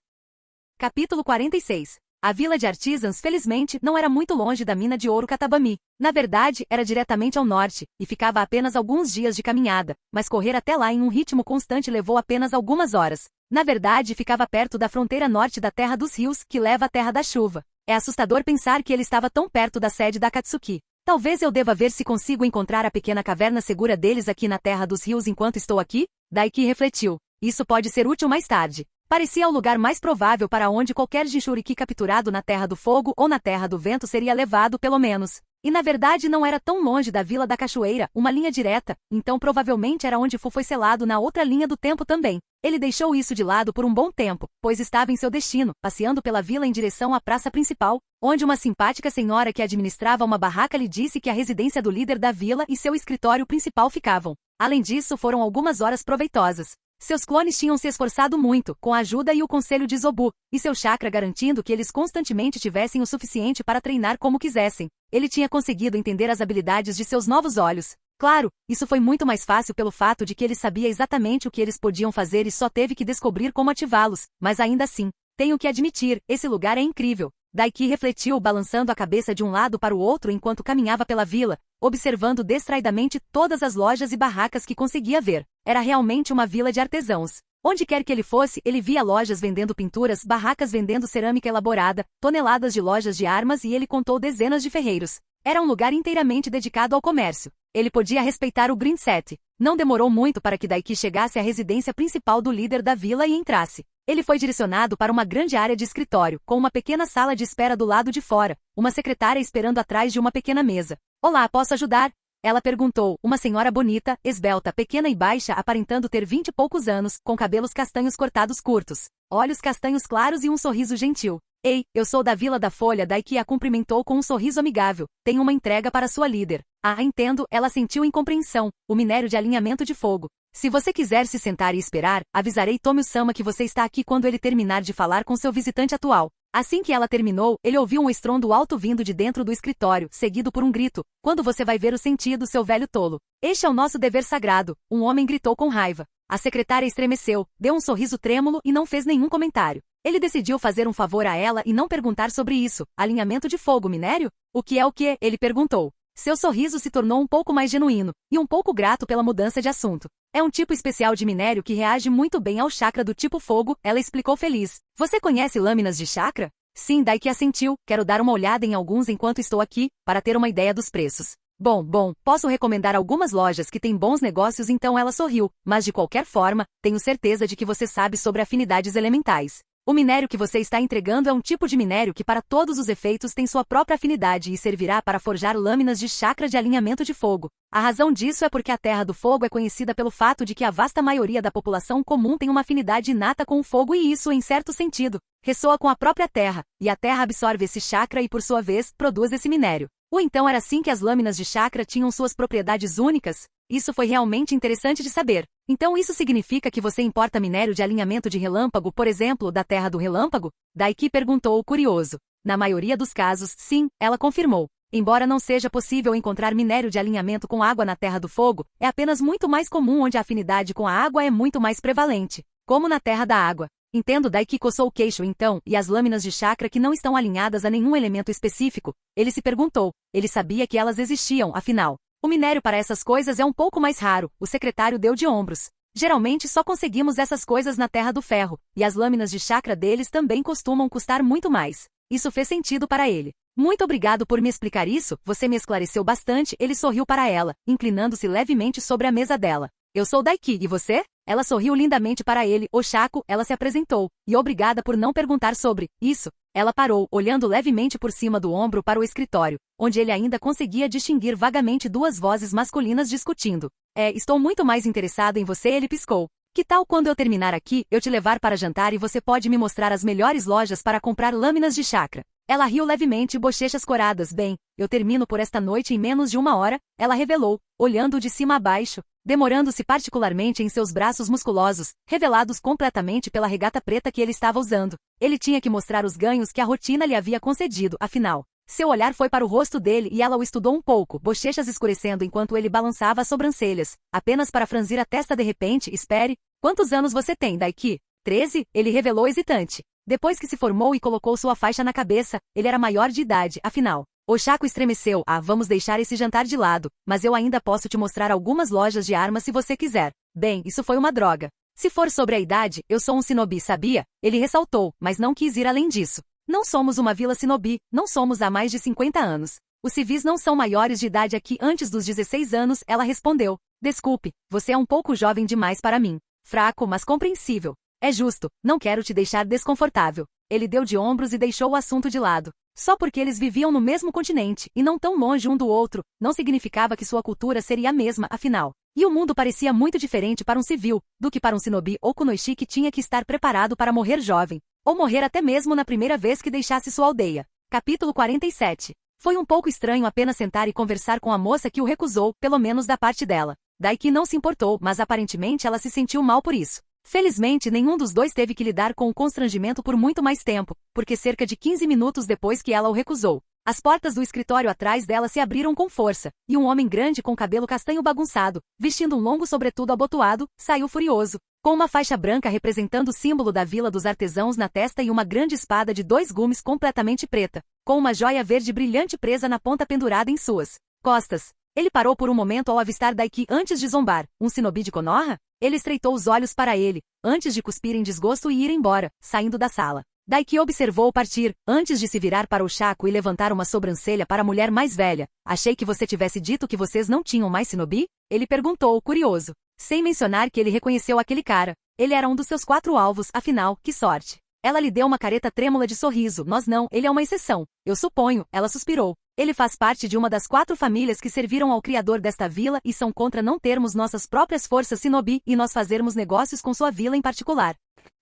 Capítulo 46. A vila de Artisans, felizmente, não era muito longe da mina de ouro Katabami. Na verdade, era diretamente ao norte, e ficava a apenas alguns dias de caminhada, mas correr até lá em um ritmo constante levou apenas algumas horas. Na verdade, ficava perto da fronteira norte da Terra dos Rios, que leva à Terra da Chuva. É assustador pensar que ele estava tão perto da sede da Akatsuki. Talvez eu deva ver se consigo encontrar a pequena caverna segura deles aqui na Terra dos Rios enquanto estou aqui? Daiki refletiu. Isso pode ser útil mais tarde. Parecia o lugar mais provável para onde qualquer Jinchuriki capturado na Terra do Fogo ou na Terra do Vento seria levado pelo menos. E na verdade não era tão longe da Vila da Cachoeira, uma linha direta, então provavelmente era onde Fu foi selado na outra linha do tempo também. Ele deixou isso de lado por um bom tempo, pois estava em seu destino, passeando pela vila em direção à praça principal, onde uma simpática senhora que administrava uma barraca lhe disse que a residência do líder da vila e seu escritório principal ficavam. Além disso, foram algumas horas proveitosas. Seus clones tinham se esforçado muito, com a ajuda e o conselho de Zobu, e seu chakra garantindo que eles constantemente tivessem o suficiente para treinar como quisessem. Ele tinha conseguido entender as habilidades de seus novos olhos. Claro, isso foi muito mais fácil pelo fato de que ele sabia exatamente o que eles podiam fazer e só teve que descobrir como ativá-los, mas ainda assim, tenho que admitir, esse lugar é incrível. Daiki refletiu balançando a cabeça de um lado para o outro enquanto caminhava pela vila, observando distraidamente todas as lojas e barracas que conseguia ver. Era realmente uma vila de artesãos. Onde quer que ele fosse, ele via lojas vendendo pinturas, barracas vendendo cerâmica elaborada, toneladas de lojas de armas e ele contou dezenas de ferreiros. Era um lugar inteiramente dedicado ao comércio. Ele podia respeitar o Green Set. Não demorou muito para que Daiki chegasse à residência principal do líder da vila e entrasse. Ele foi direcionado para uma grande área de escritório, com uma pequena sala de espera do lado de fora, uma secretária esperando atrás de uma pequena mesa. Olá, posso ajudar? Ela perguntou, uma senhora bonita, esbelta, pequena e baixa, aparentando ter 20 e poucos anos, com cabelos castanhos cortados curtos, olhos castanhos claros e um sorriso gentil. Ei, eu sou da Vila da Folha. Daiki a cumprimentou com um sorriso amigável. Tenho uma entrega para sua líder. Ah, entendo, ela sentiu incompreensão. O minério de alinhamento de fogo. Se você quiser se sentar e esperar, avisarei Tomio-sama que você está aqui quando ele terminar de falar com seu visitante atual. Assim que ela terminou, ele ouviu um estrondo alto vindo de dentro do escritório, seguido por um grito. Quando você vai ver o sentido, seu velho tolo? Este é o nosso dever sagrado. Um homem gritou com raiva. A secretária estremeceu, deu um sorriso trêmulo e não fez nenhum comentário. Ele decidiu fazer um favor a ela e não perguntar sobre isso. Alinhamento de fogo, minério? O que é o que? Ele perguntou. Seu sorriso se tornou um pouco mais genuíno, e um pouco grato pela mudança de assunto. É um tipo especial de minério que reage muito bem ao chakra do tipo fogo, ela explicou feliz. Você conhece lâminas de chakra? Sim, Daiki assentiu. Quero dar uma olhada em alguns enquanto estou aqui, para ter uma ideia dos preços. Bom, posso recomendar algumas lojas que têm bons negócios, então ela sorriu, mas de qualquer forma, tenho certeza de que você sabe sobre afinidades elementais. O minério que você está entregando é um tipo de minério que para todos os efeitos tem sua própria afinidade e servirá para forjar lâminas de chakra de alinhamento de fogo. A razão disso é porque a Terra do Fogo é conhecida pelo fato de que a vasta maioria da população comum tem uma afinidade inata com o fogo e isso, em certo sentido, ressoa com a própria Terra, e a Terra absorve esse chakra e, por sua vez, produz esse minério. Ou então era assim que as lâminas de chakra tinham suas propriedades únicas? Isso foi realmente interessante de saber. Então isso significa que você importa minério de alinhamento de relâmpago, por exemplo, da Terra do Relâmpago? Daiki perguntou, curioso. Na maioria dos casos, sim, ela confirmou. Embora não seja possível encontrar minério de alinhamento com água na Terra do Fogo, é apenas muito mais comum onde a afinidade com a água é muito mais prevalente, como na Terra da Água. Entendo. Daiki coçou o queixo então, e as lâminas de chakra que não estão alinhadas a nenhum elemento específico? Ele se perguntou. Ele sabia que elas existiam, afinal. O minério para essas coisas é um pouco mais raro, o secretário deu de ombros. Geralmente só conseguimos essas coisas na Terra do Ferro, e as lâminas de chakra deles também costumam custar muito mais. Isso fez sentido para ele. Muito obrigado por me explicar isso, você me esclareceu bastante. Ele sorriu para ela, inclinando-se levemente sobre a mesa dela. Eu sou Daiki, e você? Ela sorriu lindamente para ele. Oshako, ela se apresentou. E obrigada por não perguntar sobre isso. Ela parou, olhando levemente por cima do ombro para o escritório, onde ele ainda conseguia distinguir vagamente duas vozes masculinas discutindo. Estou muito mais interessado em você, ele piscou. Que tal quando eu terminar aqui, eu te levar para jantar e você pode me mostrar as melhores lojas para comprar lâminas de chakra? Ela riu levemente, bochechas coradas. Bem, eu termino por esta noite em menos de 1 hora, ela revelou, olhando de cima a baixo, demorando-se particularmente em seus braços musculosos, revelados completamente pela regata preta que ele estava usando. Ele tinha que mostrar os ganhos que a rotina lhe havia concedido, afinal. Seu olhar foi para o rosto dele e ela o estudou um pouco, bochechas escurecendo enquanto ele balançava as sobrancelhas, apenas para franzir a testa de repente. Espere, quantos anos você tem, Daiki? 13, ele revelou hesitante. Depois que se formou e colocou sua faixa na cabeça, ele era maior de idade, afinal. Oshako estremeceu. Vamos deixar esse jantar de lado, mas eu ainda posso te mostrar algumas lojas de armas se você quiser. Bem, isso foi uma droga. Se for sobre a idade, eu sou um shinobi, sabia? Ele ressaltou, mas não quis ir além disso. Não somos uma vila shinobi, não somos há mais de 50 anos. Os civis não são maiores de idade aqui antes dos 16 anos, ela respondeu. Desculpe, você é um pouco jovem demais para mim. Fraco, mas compreensível. É justo, não quero te deixar desconfortável. Ele deu de ombros e deixou o assunto de lado. Só porque eles viviam no mesmo continente, e não tão longe um do outro, não significava que sua cultura seria a mesma, afinal. E o mundo parecia muito diferente para um civil, do que para um shinobi ou kunoichi que tinha que estar preparado para morrer jovem, ou morrer até mesmo na primeira vez que deixasse sua aldeia. Capítulo 47. Foi um pouco estranho apenas sentar e conversar com a moça que o recusou, pelo menos da parte dela. Daiki não se importou, mas aparentemente ela se sentiu mal por isso. Felizmente, nenhum dos dois teve que lidar com o constrangimento por muito mais tempo, porque cerca de 15 minutos depois que ela o recusou, as portas do escritório atrás dela se abriram com força, e um homem grande com cabelo castanho bagunçado, vestindo um longo sobretudo abotoado, saiu furioso, com uma faixa branca representando o símbolo da Vila dos Artesãos na testa e uma grande espada de 2 gumes completamente preta, com uma joia verde brilhante presa na ponta pendurada em suas costas. Ele parou por um momento ao avistar Daiki antes de zombar. Um shinobi de Konoha? Ele estreitou os olhos para ele, antes de cuspir em desgosto e ir embora, saindo da sala. Daiki observou-o partir, antes de se virar para o Chaco e levantar uma sobrancelha para a mulher mais velha. Achei que você tivesse dito que vocês não tinham mais shinobi? Ele perguntou, curioso. Sem mencionar que ele reconheceu aquele cara. Ele era um dos seus 4 alvos, afinal, que sorte. Ela lhe deu uma careta trêmula de sorriso. Nós não, ele é uma exceção. Eu suponho, ela suspirou. Ele faz parte de uma das 4 famílias que serviram ao criador desta vila e são contra não termos nossas próprias forças shinobi e nós fazermos negócios com sua vila em particular.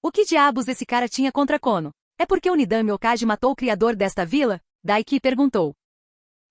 O que diabos esse cara tinha contra Kono? É porque o Nidami Okaji matou o criador desta vila? Daiki perguntou.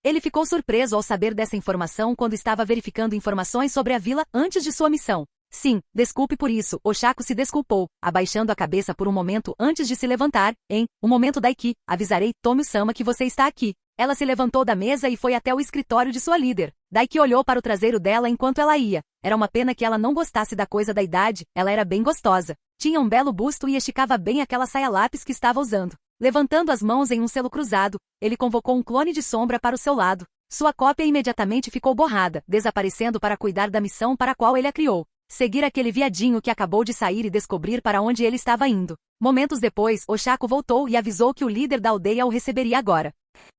Ele ficou surpreso ao saber dessa informação quando estava verificando informações sobre a vila antes de sua missão. Sim, desculpe por isso, Oshako se desculpou, abaixando a cabeça por um momento antes de se levantar. Um momento Daiki, avisarei Tomio-sama que você está aqui. Ela se levantou da mesa e foi até o escritório de sua líder. Daiki olhou para o traseiro dela enquanto ela ia. Era uma pena que ela não gostasse da coisa da idade, ela era bem gostosa. Tinha um belo busto e esticava bem aquela saia lápis que estava usando. Levantando as mãos em um selo cruzado, ele convocou um clone de sombra para o seu lado. Sua cópia imediatamente ficou borrada, desaparecendo para cuidar da missão para a qual ele a criou. Seguir aquele viadinho que acabou de sair e descobrir para onde ele estava indo. Momentos depois, Oshako voltou e avisou que o líder da aldeia o receberia agora.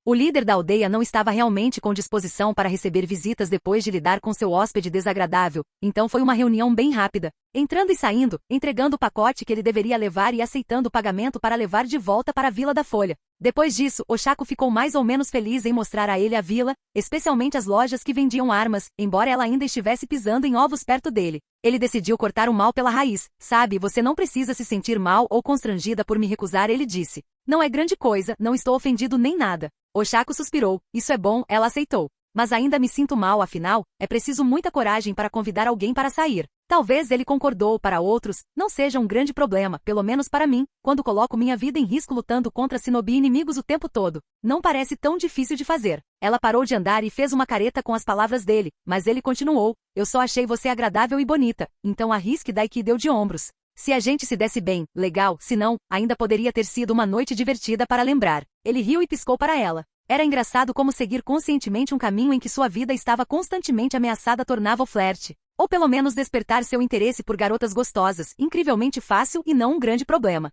O líder da aldeia não estava realmente com disposição para receber visitas depois de lidar com seu hóspede desagradável, então foi uma reunião bem rápida, entrando e saindo, entregando o pacote que ele deveria levar e aceitando o pagamento para levar de volta para a Vila da Folha. Depois disso, Oshako ficou mais ou menos feliz em mostrar a ele a vila, especialmente as lojas que vendiam armas, embora ela ainda estivesse pisando em ovos perto dele. Ele decidiu cortar o mal pela raiz. Sabe, você não precisa se sentir mal ou constrangida por me recusar, ele disse. Não é grande coisa, não estou ofendido nem nada. Oshako suspirou. Isso é bom, ela aceitou. Mas ainda me sinto mal, afinal, é preciso muita coragem para convidar alguém para sair. Talvez ele concordou, para outros, não seja um grande problema, pelo menos para mim, quando coloco minha vida em risco lutando contra shinobi inimigos o tempo todo. Não parece tão difícil de fazer. Ela parou de andar e fez uma careta com as palavras dele, mas ele continuou. Eu só achei você agradável e bonita, então arrisque. Daiki deu de ombros. Se a gente se desse bem, legal, se não, ainda poderia ter sido uma noite divertida para lembrar. Ele riu e piscou para ela. Era engraçado como seguir conscientemente um caminho em que sua vida estava constantemente ameaçada tornava o flerte. Ou pelo menos despertar seu interesse por garotas gostosas, incrivelmente fácil e não um grande problema.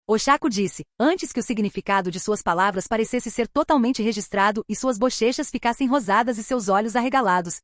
Oshako disse, antes que o significado de suas palavras parecesse ser totalmente registrado e suas bochechas ficassem rosadas e seus olhos arregalados.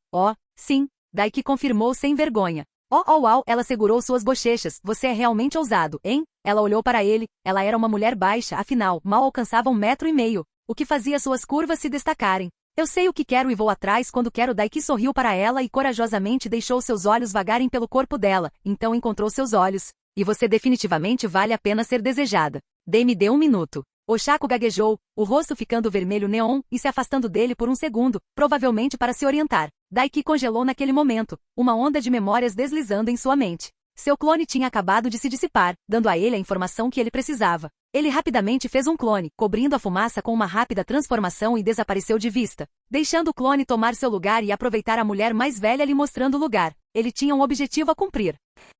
Sim, Daiki confirmou sem vergonha. Uau, ela segurou suas bochechas. Você é realmente ousado, hein? Ela olhou para ele. Ela era uma mulher baixa, afinal, mal alcançava 1,5 metros, o que fazia suas curvas se destacarem. Eu sei o que quero e vou atrás quando quero. Daiki sorriu para ela e corajosamente deixou seus olhos vagarem pelo corpo dela, então encontrou seus olhos. E você definitivamente vale a pena ser desejada. Me dê 1 minuto. Oshako gaguejou, o rosto ficando vermelho neon e se afastando dele por um segundo, provavelmente para se orientar. Daiki congelou naquele momento, uma onda de memórias deslizando em sua mente. Seu clone tinha acabado de se dissipar, dando a ele a informação que ele precisava. Ele rapidamente fez um clone, cobrindo a fumaça com uma rápida transformação e desapareceu de vista, deixando o clone tomar seu lugar e aproveitar a mulher mais velha lhe mostrando o lugar. Ele tinha um objetivo a cumprir.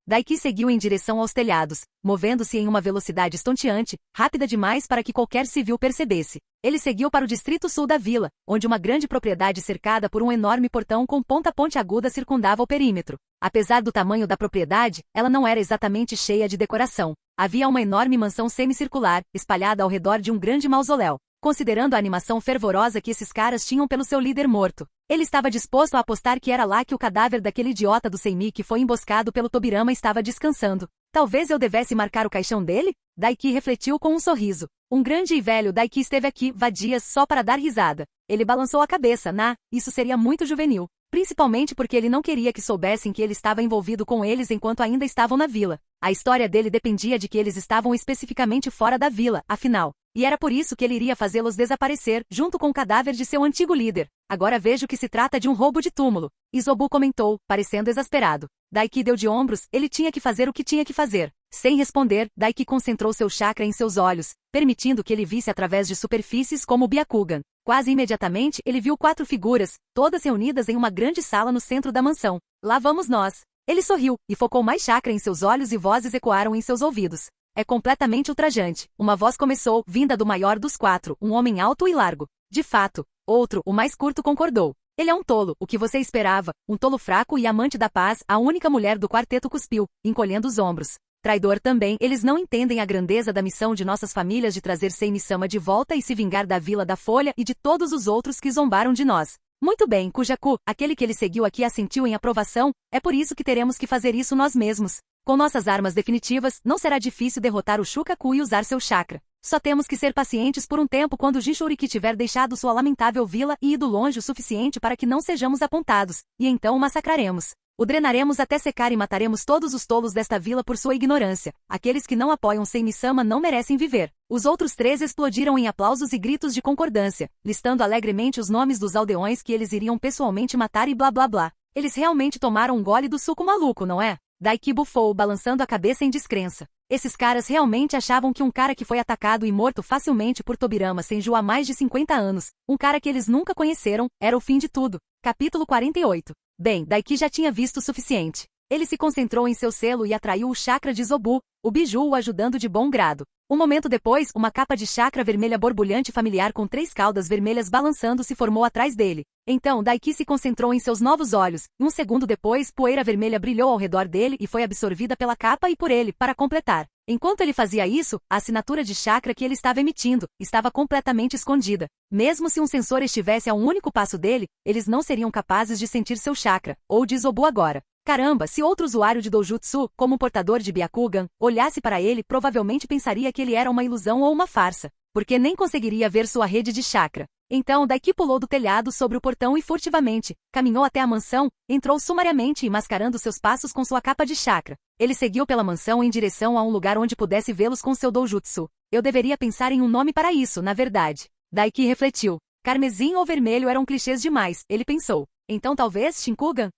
Daiki seguiu em direção aos telhados, movendo-se em uma velocidade estonteante, rápida demais para que qualquer civil percebesse. Ele seguiu para o distrito sul da vila, onde uma grande propriedade cercada por um enorme portão com ponta pontiaguda circundava o perímetro. Apesar do tamanho da propriedade, ela não era exatamente cheia de decoração. Havia uma enorme mansão semicircular, espalhada ao redor de um grande mausoléu. Considerando a animação fervorosa que esses caras tinham pelo seu líder morto, ele estava disposto a apostar que era lá que o cadáver daquele idiota do Seimi que foi emboscado pelo Tobirama estava descansando. Talvez eu devesse marcar o caixão dele? Daiki refletiu com um sorriso. Um grande e velho Daiki esteve aqui, vadias, só para dar risada. Ele balançou a cabeça. Isso seria muito juvenil. Principalmente porque ele não queria que soubessem que ele estava envolvido com eles enquanto ainda estavam na vila. A história dele dependia de que eles estavam especificamente fora da vila, afinal. E era por isso que ele iria fazê-los desaparecer, junto com o cadáver de seu antigo líder. Agora vejo que se trata de um roubo de túmulo. Isobu comentou, parecendo exasperado. Daiki deu de ombros, ele tinha que fazer o que tinha que fazer. Sem responder, Daiki concentrou seu chakra em seus olhos, permitindo que ele visse através de superfícies como o Byakugan. Quase imediatamente, ele viu 4 figuras, todas reunidas em uma grande sala no centro da mansão. Lá vamos nós. Ele sorriu, e focou mais chakra em seus olhos e vozes ecoaram em seus ouvidos. É completamente ultrajante. Uma voz começou, vinda do maior dos 4, um homem alto e largo. De fato. Outro, o mais curto, concordou. Ele é um tolo, o que você esperava? Um tolo fraco e amante da paz, a única mulher do quarteto cuspiu, encolhendo os ombros. Traidor também, eles não entendem a grandeza da missão de nossas famílias de trazer Seine-sama de volta e se vingar da Vila da Folha e de todos os outros que zombaram de nós. Muito bem, Kujaku, aquele que ele seguiu aqui assentiu em aprovação, é por isso que teremos que fazer isso nós mesmos. Com nossas armas definitivas, não será difícil derrotar o Shukaku e usar seu chakra. Só temos que ser pacientes por um tempo quando Jinchuriki tiver deixado sua lamentável vila e ido longe o suficiente para que não sejamos apontados, e então o massacraremos. O drenaremos até secar e mataremos todos os tolos desta vila por sua ignorância. Aqueles que não apoiam Seine-sama não merecem viver. Os outros 3 explodiram em aplausos e gritos de concordância, listando alegremente os nomes dos aldeões que eles iriam pessoalmente matar e blá blá blá. Eles realmente tomaram um gole do suco maluco, não é? Daiki bufou, balançando a cabeça em descrença. Esses caras realmente achavam que um cara que foi atacado e morto facilmente por Tobirama Senju há mais de 50 anos, um cara que eles nunca conheceram, era o fim de tudo. Capítulo 48. Bem, Daiki já tinha visto o suficiente. Ele se concentrou em seu selo e atraiu o chakra de Isobu, o biju o ajudando de bom grado. Um momento depois, uma capa de chakra vermelha borbulhante familiar com 3 caudas vermelhas balançando se formou atrás dele. Então, Daiki se concentrou em seus novos olhos, e um segundo depois, poeira vermelha brilhou ao redor dele e foi absorvida pela capa e por ele, para completar. Enquanto ele fazia isso, a assinatura de chakra que ele estava emitindo estava completamente escondida. Mesmo se um sensor estivesse a um único passo dele, eles não seriam capazes de sentir seu chakra, ou de Isobu agora. Caramba, se outro usuário de Dojutsu, como portador de Byakugan, olhasse para ele, provavelmente pensaria que ele era uma ilusão ou uma farsa, porque nem conseguiria ver sua rede de chakra. Então Daiki pulou do telhado sobre o portão e furtivamente, caminhou até a mansão, entrou sumariamente e mascarando seus passos com sua capa de chakra. Ele seguiu pela mansão em direção a um lugar onde pudesse vê-los com seu Dojutsu. Eu deveria pensar em um nome para isso, na verdade. Daiki refletiu. Carmesim ou vermelho eram clichês demais, ele pensou. Então talvez Shinkugan?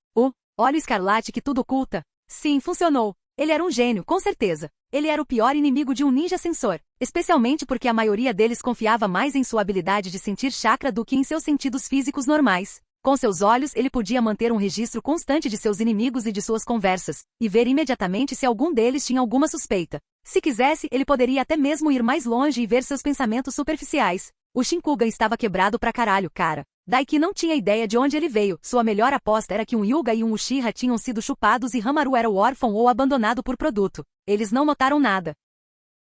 Óleo escarlate que tudo oculta. Sim, funcionou. Ele era um gênio, com certeza. Ele era o pior inimigo de um ninja sensor, especialmente porque a maioria deles confiava mais em sua habilidade de sentir chakra do que em seus sentidos físicos normais. Com seus olhos, ele podia manter um registro constante de seus inimigos e de suas conversas, e ver imediatamente se algum deles tinha alguma suspeita. Se quisesse, ele poderia até mesmo ir mais longe e ver seus pensamentos superficiais. O Shinkugan estava quebrado pra caralho, cara. Daiki não tinha ideia de onde ele veio, sua melhor aposta era que um Hyuga e um Uchiha tinham sido chupados e Hamaru era o órfão ou abandonado por produto. Eles não notaram nada.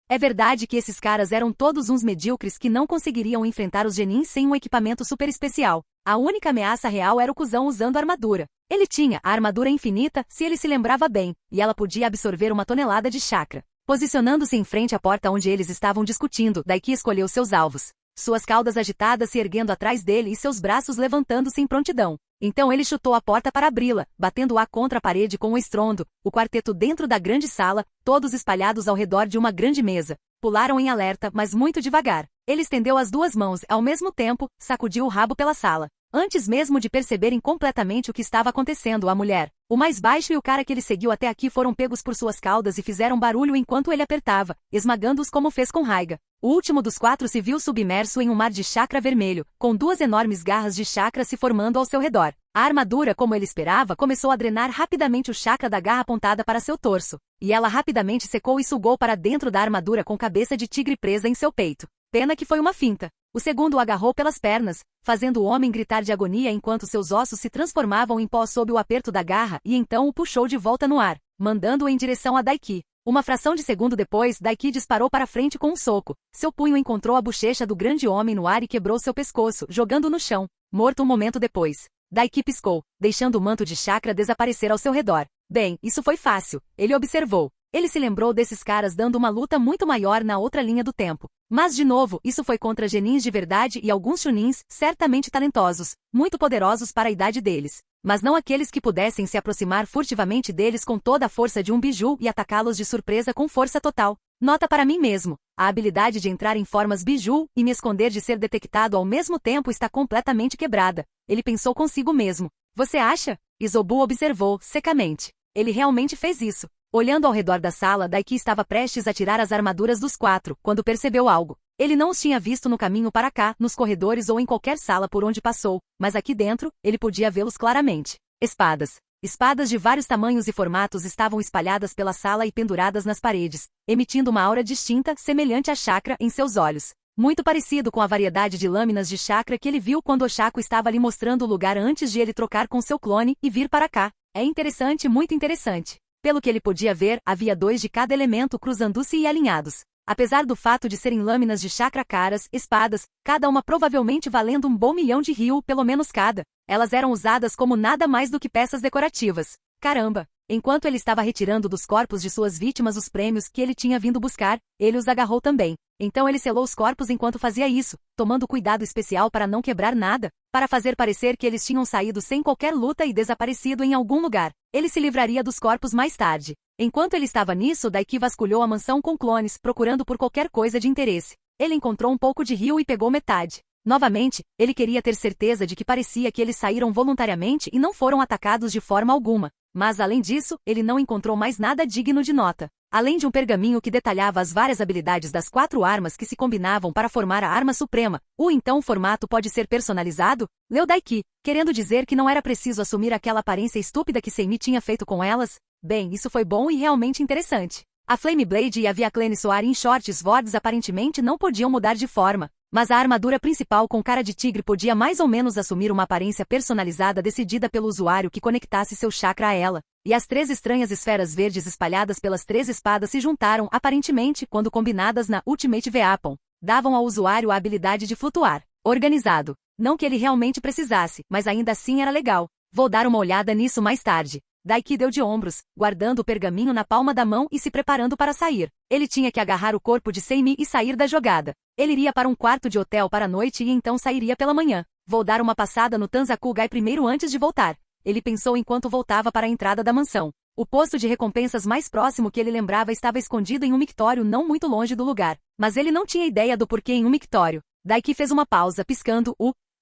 É verdade que esses caras eram todos uns medíocres que não conseguiriam enfrentar os genins sem um equipamento super especial. A única ameaça real era o cuzão usando armadura. Ele tinha a armadura infinita, se ele se lembrava bem, e ela podia absorver 1 tonelada de chakra. Posicionando-se em frente à porta onde eles estavam discutindo, Daiki escolheu seus alvos. Suas caudas agitadas se erguendo atrás dele e seus braços levantando-se em prontidão. Então ele chutou a porta para abri-la, batendo-a contra a parede com um estrondo. O quarteto dentro da grande sala, todos espalhados ao redor de uma grande mesa. Pularam em alerta, mas muito devagar. Ele estendeu as 2 mãos, ao mesmo tempo, sacudiu o rabo pela sala. Antes mesmo de perceberem completamente o que estava acontecendo, a mulher, o mais baixo e o cara que ele seguiu até aqui foram pegos por suas caudas e fizeram barulho enquanto ele apertava, esmagando-os como fez com Raiga. O último dos 4 se viu submerso em um mar de chakra vermelho, com 2 enormes garras de chakra se formando ao seu redor. A armadura, como ele esperava, começou a drenar rapidamente o chakra da garra apontada para seu torso, e ela rapidamente secou e sugou para dentro da armadura com cabeça de tigre presa em seu peito. Pena que foi uma finta. O segundo o agarrou pelas pernas, fazendo o homem gritar de agonia enquanto seus ossos se transformavam em pó sob o aperto da garra e então o puxou de volta no ar, mandando-o em direção a Daiki. Uma fração de segundo depois, Daiki disparou para frente com um soco. Seu punho encontrou a bochecha do grande homem no ar e quebrou seu pescoço, jogando-o no chão, morto um momento depois. Daiki piscou, deixando o manto de chakra desaparecer ao seu redor. Bem, isso foi fácil, ele observou. Ele se lembrou desses caras dando uma luta muito maior na outra linha do tempo. Mas de novo, isso foi contra genins de verdade e alguns chunins, certamente talentosos, muito poderosos para a idade deles. Mas não aqueles que pudessem se aproximar furtivamente deles com toda a força de um biju e atacá-los de surpresa com força total. Nota para mim mesmo. A habilidade de entrar em formas biju e me esconder de ser detectado ao mesmo tempo está completamente quebrada. Ele pensou consigo mesmo. Você acha? Isobu observou, secamente. Ele realmente fez isso. Olhando ao redor da sala, Daiki estava prestes a tirar as armaduras dos 4, quando percebeu algo. Ele não os tinha visto no caminho para cá, nos corredores ou em qualquer sala por onde passou, mas aqui dentro, ele podia vê-los claramente. Espadas. Espadas de vários tamanhos e formatos estavam espalhadas pela sala e penduradas nas paredes, emitindo uma aura distinta, semelhante a chakra, em seus olhos. Muito parecido com a variedade de lâminas de chakra que ele viu quando Oshaku estava lhe mostrando o lugar antes de ele trocar com seu clone e vir para cá. É interessante, muito interessante. Pelo que ele podia ver, havia 2 de cada elemento cruzando-se e alinhados. Apesar do fato de serem lâminas de chakra caras, espadas, cada uma provavelmente valendo um bom milhão de ryu, pelo menos cada, elas eram usadas como nada mais do que peças decorativas. Caramba! Enquanto ele estava retirando dos corpos de suas vítimas os prêmios que ele tinha vindo buscar, ele os agarrou também. Então ele selou os corpos enquanto fazia isso, tomando cuidado especial para não quebrar nada, para fazer parecer que eles tinham saído sem qualquer luta e desaparecido em algum lugar. Ele se livraria dos corpos mais tarde. Enquanto ele estava nisso, Daiki vasculhou a mansão com clones, procurando por qualquer coisa de interesse. Ele encontrou um pouco de ryu e pegou metade. Novamente, ele queria ter certeza de que parecia que eles saíram voluntariamente e não foram atacados de forma alguma. Mas além disso, ele não encontrou mais nada digno de nota. Além de um pergaminho que detalhava as várias habilidades das 4 armas que se combinavam para formar a arma suprema, então o formato pode ser personalizado? Leu Daiki, querendo dizer que não era preciso assumir aquela aparência estúpida que Seimi tinha feito com elas? Bem, isso foi bom e realmente interessante. A Flame Blade e a Viaclane Soarin Shorts Swords aparentemente não podiam mudar de forma, mas a armadura principal com cara de tigre podia mais ou menos assumir uma aparência personalizada decidida pelo usuário que conectasse seu chakra a ela. E as 3 estranhas esferas verdes espalhadas pelas 3 espadas se juntaram, aparentemente, quando combinadas na Ultimate Weapon. Davam ao usuário a habilidade de flutuar. Organizado. Não que ele realmente precisasse, mas ainda assim era legal. Vou dar uma olhada nisso mais tarde. Daiki deu de ombros, guardando o pergaminho na palma da mão e se preparando para sair. Ele tinha que agarrar o corpo de Seimi e sair da jogada. Ele iria para um quarto de hotel para a noite e então sairia pela manhã. Vou dar uma passada no Tanzakugai primeiro antes de voltar. Ele pensou enquanto voltava para a entrada da mansão. O posto de recompensas mais próximo que ele lembrava estava escondido em um mictório não muito longe do lugar. Mas ele não tinha ideia do porquê em um mictório. Daiki fez uma pausa, piscando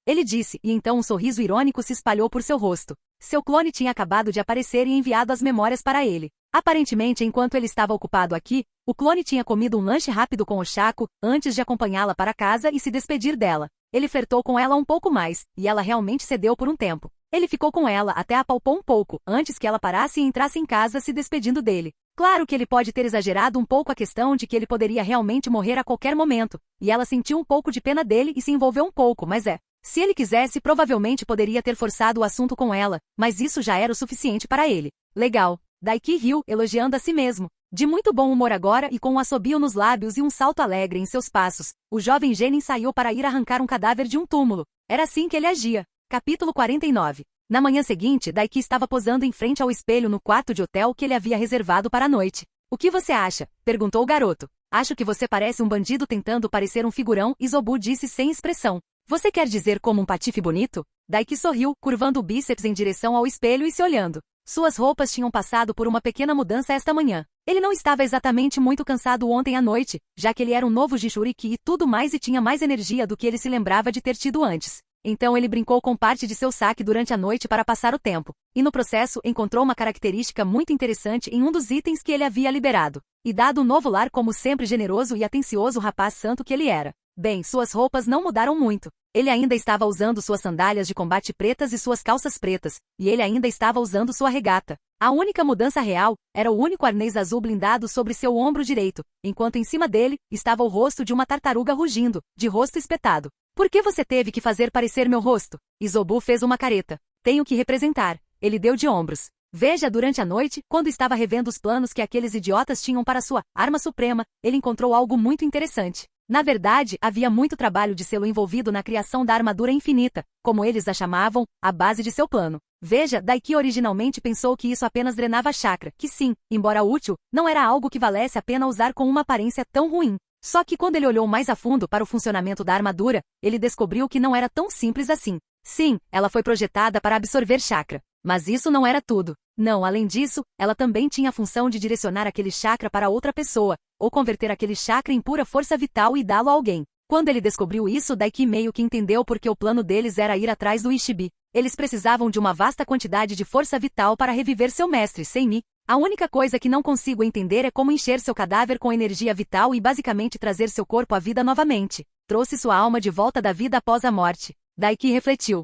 ele disse, e então um sorriso irônico se espalhou por seu rosto. Seu clone tinha acabado de aparecer e enviado as memórias para ele. Aparentemente, enquanto ele estava ocupado aqui, o clone tinha comido um lanche rápido com Oshaku, antes de acompanhá-la para casa e se despedir dela. Ele flertou com ela um pouco mais, e ela realmente cedeu por um tempo. Ele ficou com ela até apalpou um pouco, antes que ela parasse e entrasse em casa se despedindo dele. Claro que ele pode ter exagerado um pouco a questão de que ele poderia realmente morrer a qualquer momento, e ela sentiu um pouco de pena dele e se envolveu um pouco, mas se ele quisesse, provavelmente poderia ter forçado o assunto com ela, mas isso já era o suficiente para ele. Legal. Daiki riu, elogiando a si mesmo. De muito bom humor agora e com um assobio nos lábios e um salto alegre em seus passos, o jovem Genin saiu para ir arrancar um cadáver de um túmulo. Era assim que ele agia. Capítulo 49. Na manhã seguinte, Daiki estava posando em frente ao espelho no quarto de hotel que ele havia reservado para a noite. O que você acha? Perguntou o garoto. Acho que você parece um bandido tentando parecer um figurão, Isobu disse sem expressão. Você quer dizer como um patife bonito? Daiki sorriu, curvando o bíceps em direção ao espelho e se olhando. Suas roupas tinham passado por uma pequena mudança esta manhã. Ele não estava exatamente muito cansado ontem à noite, já que ele era um novo Jinchuriki e tudo mais e tinha mais energia do que ele se lembrava de ter tido antes. Então ele brincou com parte de seu saque durante a noite para passar o tempo. E no processo encontrou uma característica muito interessante em um dos itens que ele havia liberado. E dado um novo lar como sempre generoso e atencioso rapaz santo que ele era. Bem, suas roupas não mudaram muito. Ele ainda estava usando suas sandálias de combate pretas e suas calças pretas, e ele ainda estava usando sua regata. A única mudança real era o único arnês azul blindado sobre seu ombro direito, enquanto em cima dele estava o rosto de uma tartaruga rugindo, de rosto espetado. Por que você teve que fazer parecer meu rosto? Isobu fez uma careta. Tenho que representar. Ele deu de ombros. Veja, durante a noite, quando estava revendo os planos que aqueles idiotas tinham para sua arma suprema, ele encontrou algo muito interessante. Na verdade, havia muito trabalho de selo envolvido na criação da armadura infinita, como eles a chamavam, a base de seu plano. Veja, Daiki originalmente pensou que isso apenas drenava chakra, que sim, embora útil, não era algo que valesse a pena usar com uma aparência tão ruim. Só que quando ele olhou mais a fundo para o funcionamento da armadura, ele descobriu que não era tão simples assim. Sim, ela foi projetada para absorver chakra. Mas isso não era tudo. Não, além disso, ela também tinha a função de direcionar aquele chakra para outra pessoa, ou converter aquele chakra em pura força vital e dá-lo a alguém. Quando ele descobriu isso, Daiki meio que entendeu porque o plano deles era ir atrás do Ishibi. Eles precisavam de uma vasta quantidade de força vital para reviver seu mestre, Seini. A única coisa que não consigo entender é como encher seu cadáver com energia vital e basicamente trazer seu corpo à vida novamente. Trouxe sua alma de volta da vida após a morte. Daiki refletiu.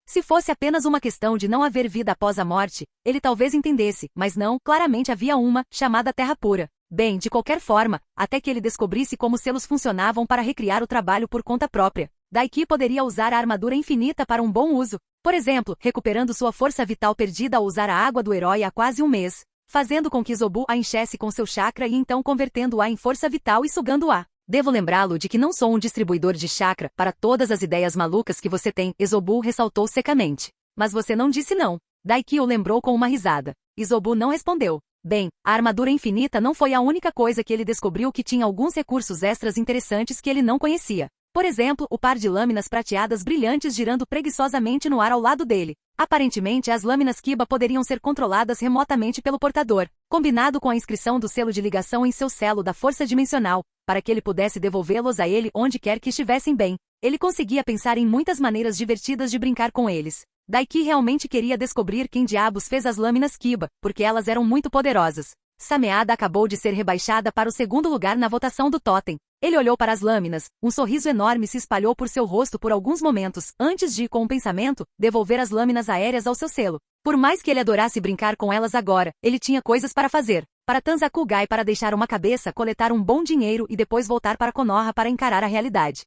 Se fosse apenas uma questão de não haver vida após a morte, ele talvez entendesse, mas não, claramente havia uma, chamada Terra Pura. Bem, de qualquer forma, até que ele descobrisse como selos funcionavam para recriar o trabalho por conta própria, Daiki poderia usar a armadura infinita para um bom uso. Por exemplo, recuperando sua força vital perdida ao usar a água do herói há quase um mês, fazendo com que Isobu a enchesse com seu chakra e então convertendo-a em força vital e sugando-a. Devo lembrá-lo de que não sou um distribuidor de chakra para todas as ideias malucas que você tem, Isobu ressaltou secamente. Mas você não disse não. Daiki o lembrou com uma risada. Isobu não respondeu. Bem, a armadura infinita não foi a única coisa que ele descobriu que tinha alguns recursos extras interessantes que ele não conhecia. Por exemplo, o par de lâminas prateadas brilhantes girando preguiçosamente no ar ao lado dele. Aparentemente, as lâminas Kiba poderiam ser controladas remotamente pelo portador, combinado com a inscrição do selo de ligação em seu selo da força dimensional, para que ele pudesse devolvê-los a ele onde quer que estivessem bem. Ele conseguia pensar em muitas maneiras divertidas de brincar com eles. Daiki realmente queria descobrir quem diabos fez as lâminas Kiba, porque elas eram muito poderosas. Sameada acabou de ser rebaixada para o segundo lugar na votação do totem. Ele olhou para as lâminas, um sorriso enorme se espalhou por seu rosto por alguns momentos, antes de, com um pensamento, devolver as lâminas aéreas ao seu selo. Por mais que ele adorasse brincar com elas agora, ele tinha coisas para fazer. Para Tanzakugai para deixar uma cabeça, coletar um bom dinheiro e depois voltar para Konoha para encarar a realidade.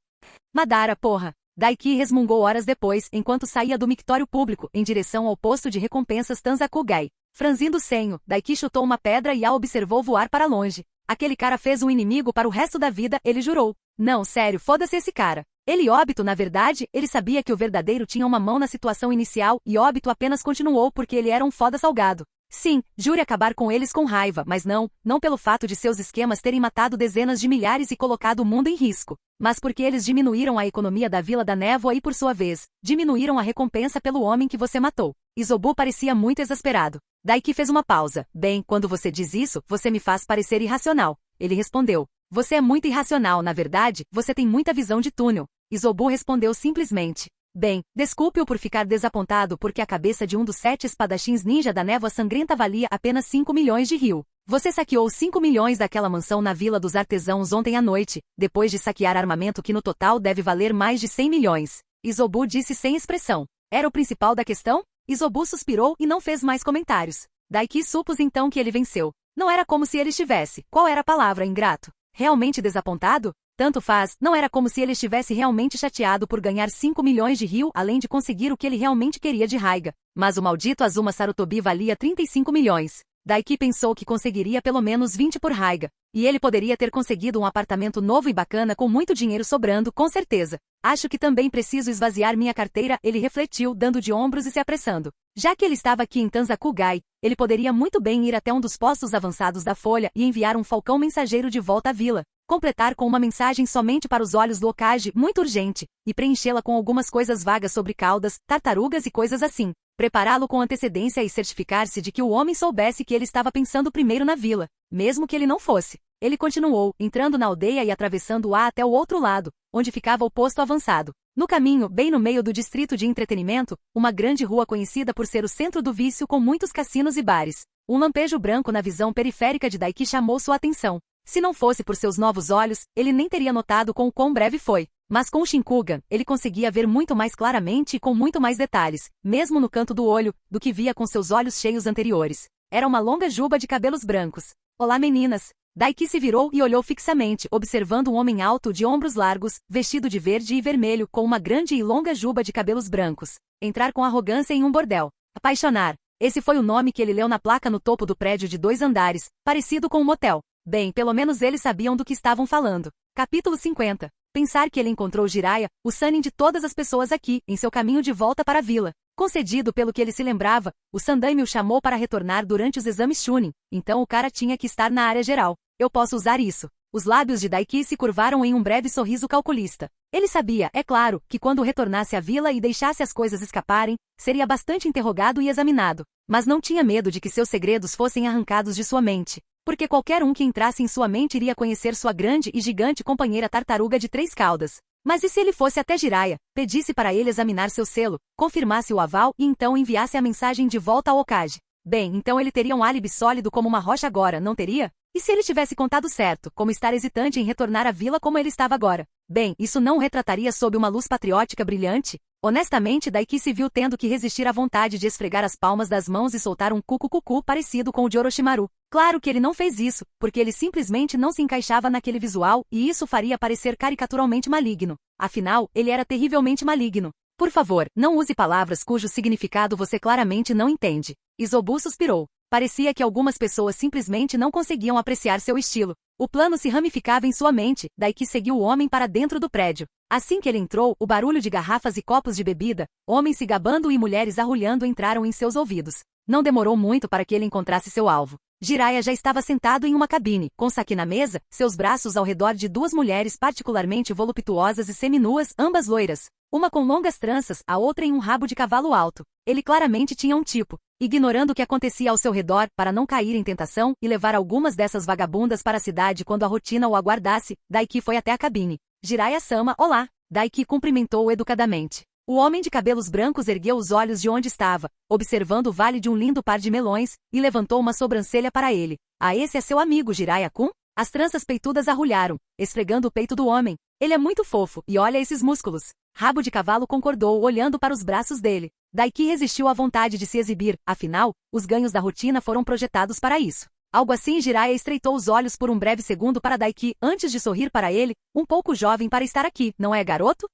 Madara, porra! Daiki resmungou horas depois, enquanto saía do mictório público, em direção ao posto de recompensas Tanzakugai. Franzindo o senho, Daiki chutou uma pedra e a observou voar para longe. Aquele cara fez um inimigo para o resto da vida, ele jurou. Não, sério, foda-se esse cara. Ele Obito, na verdade, ele sabia que o verdadeiro tinha uma mão na situação inicial e Obito apenas continuou porque ele era um foda salgado. Sim, jure acabar com eles com raiva, mas não pelo fato de seus esquemas terem matado dezenas de milhares e colocado o mundo em risco, mas porque eles diminuíram a economia da Vila da Névoa e, por sua vez, diminuíram a recompensa pelo homem que você matou. Isobu parecia muito exasperado. Daiki fez uma pausa. Bem, quando você diz isso, você me faz parecer irracional. Ele respondeu. Você é muito irracional, na verdade, você tem muita visão de túnel. Isobu respondeu simplesmente. Bem, desculpe-o por ficar desapontado porque a cabeça de um dos 7 espadachins ninja da Névoa Sangrenta valia apenas 5 milhões de ryu. Você saqueou 5 milhões daquela mansão na Vila dos Artesãos ontem à noite, depois de saquear armamento que no total deve valer mais de 100 milhões. Isobu disse sem expressão. Era o principal da questão? Isobu suspirou e não fez mais comentários. Daiki supôs então que ele venceu. Não era como se ele estivesse, qual era a palavra, ingrato? Realmente desapontado? Tanto faz, não era como se ele estivesse realmente chateado por ganhar 5 milhões de ryu além de conseguir o que ele realmente queria de Raiga. Mas o maldito Azuma Sarutobi valia 35 milhões. Daiki pensou que conseguiria pelo menos 20 por Raiga. E ele poderia ter conseguido um apartamento novo e bacana com muito dinheiro sobrando, com certeza. Acho que também preciso esvaziar minha carteira, ele refletiu, dando de ombros e se apressando. Já que ele estava aqui em Tanzakugai, ele poderia muito bem ir até um dos postos avançados da Folha e enviar um falcão mensageiro de volta à vila. Completar com uma mensagem somente para os olhos do Okage, muito urgente, e preenchê-la com algumas coisas vagas sobre caudas, tartarugas e coisas assim. Prepará-lo com antecedência e certificar-se de que o homem soubesse que ele estava pensando primeiro na vila, mesmo que ele não fosse. Ele continuou, entrando na aldeia e atravessando-a até o outro lado, onde ficava o posto avançado. No caminho, bem no meio do distrito de entretenimento, uma grande rua conhecida por ser o centro do vício com muitos cassinos e bares. Um lampejo branco na visão periférica de Daiki chamou sua atenção. Se não fosse por seus novos olhos, ele nem teria notado com o quão breve foi. Mas com o Shinkugan, ele conseguia ver muito mais claramente e com muito mais detalhes, mesmo no canto do olho, do que via com seus olhos cheios anteriores. Era uma longa juba de cabelos brancos. Olá, meninas! Daiki se virou e olhou fixamente, observando um homem alto de ombros largos, vestido de verde e vermelho, com uma grande e longa juba de cabelos brancos. Entrar com arrogância em um bordel. Apaixonar. Esse foi o nome que ele leu na placa no topo do prédio de 2 andares, parecido com um motel. Bem, pelo menos eles sabiam do que estavam falando. Capítulo 50. Pensar que ele encontrou Jiraiya, o Sannin de todas as pessoas aqui, em seu caminho de volta para a vila. Concedido pelo que ele se lembrava, o Sandaime o chamou para retornar durante os exames Chunin, então o cara tinha que estar na área geral. Eu posso usar isso. Os lábios de Daiki se curvaram em um breve sorriso calculista. Ele sabia, é claro, que quando retornasse à vila e deixasse as coisas escaparem, seria bastante interrogado e examinado. Mas não tinha medo de que seus segredos fossem arrancados de sua mente. porque qualquer um que entrasse em sua mente iria conhecer sua grande e gigante companheira tartaruga de 3 caudas. Mas e se ele fosse até Jiraiya, pedisse para ele examinar seu selo, confirmasse o aval e então enviasse a mensagem de volta ao Hokage? Bem, então ele teria um álibi sólido como uma rocha agora, não teria? E se ele tivesse contado certo, como estar hesitante em retornar à vila como ele estava agora? Bem, isso não o retrataria sob uma luz patriótica brilhante? Honestamente, Daiki se viu tendo que resistir à vontade de esfregar as palmas das mãos e soltar um cucu-cucu parecido com o de Orochimaru. Claro que ele não fez isso, porque ele simplesmente não se encaixava naquele visual e isso faria parecer caricaturalmente maligno. Afinal, ele era terrivelmente maligno. Por favor, não use palavras cujo significado você claramente não entende. Isobu suspirou. Parecia que algumas pessoas simplesmente não conseguiam apreciar seu estilo. O plano se ramificava em sua mente, Daiki seguiu o homem para dentro do prédio. Assim que ele entrou, o barulho de garrafas e copos de bebida, homens se gabando e mulheres arrulhando entraram em seus ouvidos. Não demorou muito para que ele encontrasse seu alvo. Jiraiya já estava sentado em uma cabine, com saki na mesa, seus braços ao redor de 2 mulheres particularmente voluptuosas e seminuas, ambas loiras. Uma com longas tranças, a outra em um rabo de cavalo alto. Ele claramente tinha um tipo. Ignorando o que acontecia ao seu redor, para não cair em tentação e levar algumas dessas vagabundas para a cidade quando a rotina o aguardasse, Daiki foi até a cabine. Jiraiya-sama, olá! Daiki cumprimentou-o educadamente. O homem de cabelos brancos ergueu os olhos de onde estava, observando o vale de um lindo par de melões, e levantou uma sobrancelha para ele. Ah, esse é seu amigo Jiraiya-kun? As tranças peitudas arrulharam, esfregando o peito do homem. Ele é muito fofo, e olha esses músculos. Rabo de Cavalo concordou, olhando para os braços dele. Daiki resistiu à vontade de se exibir, afinal, os ganhos da rotina foram projetados para isso. Algo assim, Jiraiya estreitou os olhos por um breve segundo para Daiki, antes de sorrir para ele, um pouco jovem para estar aqui, não é, garoto?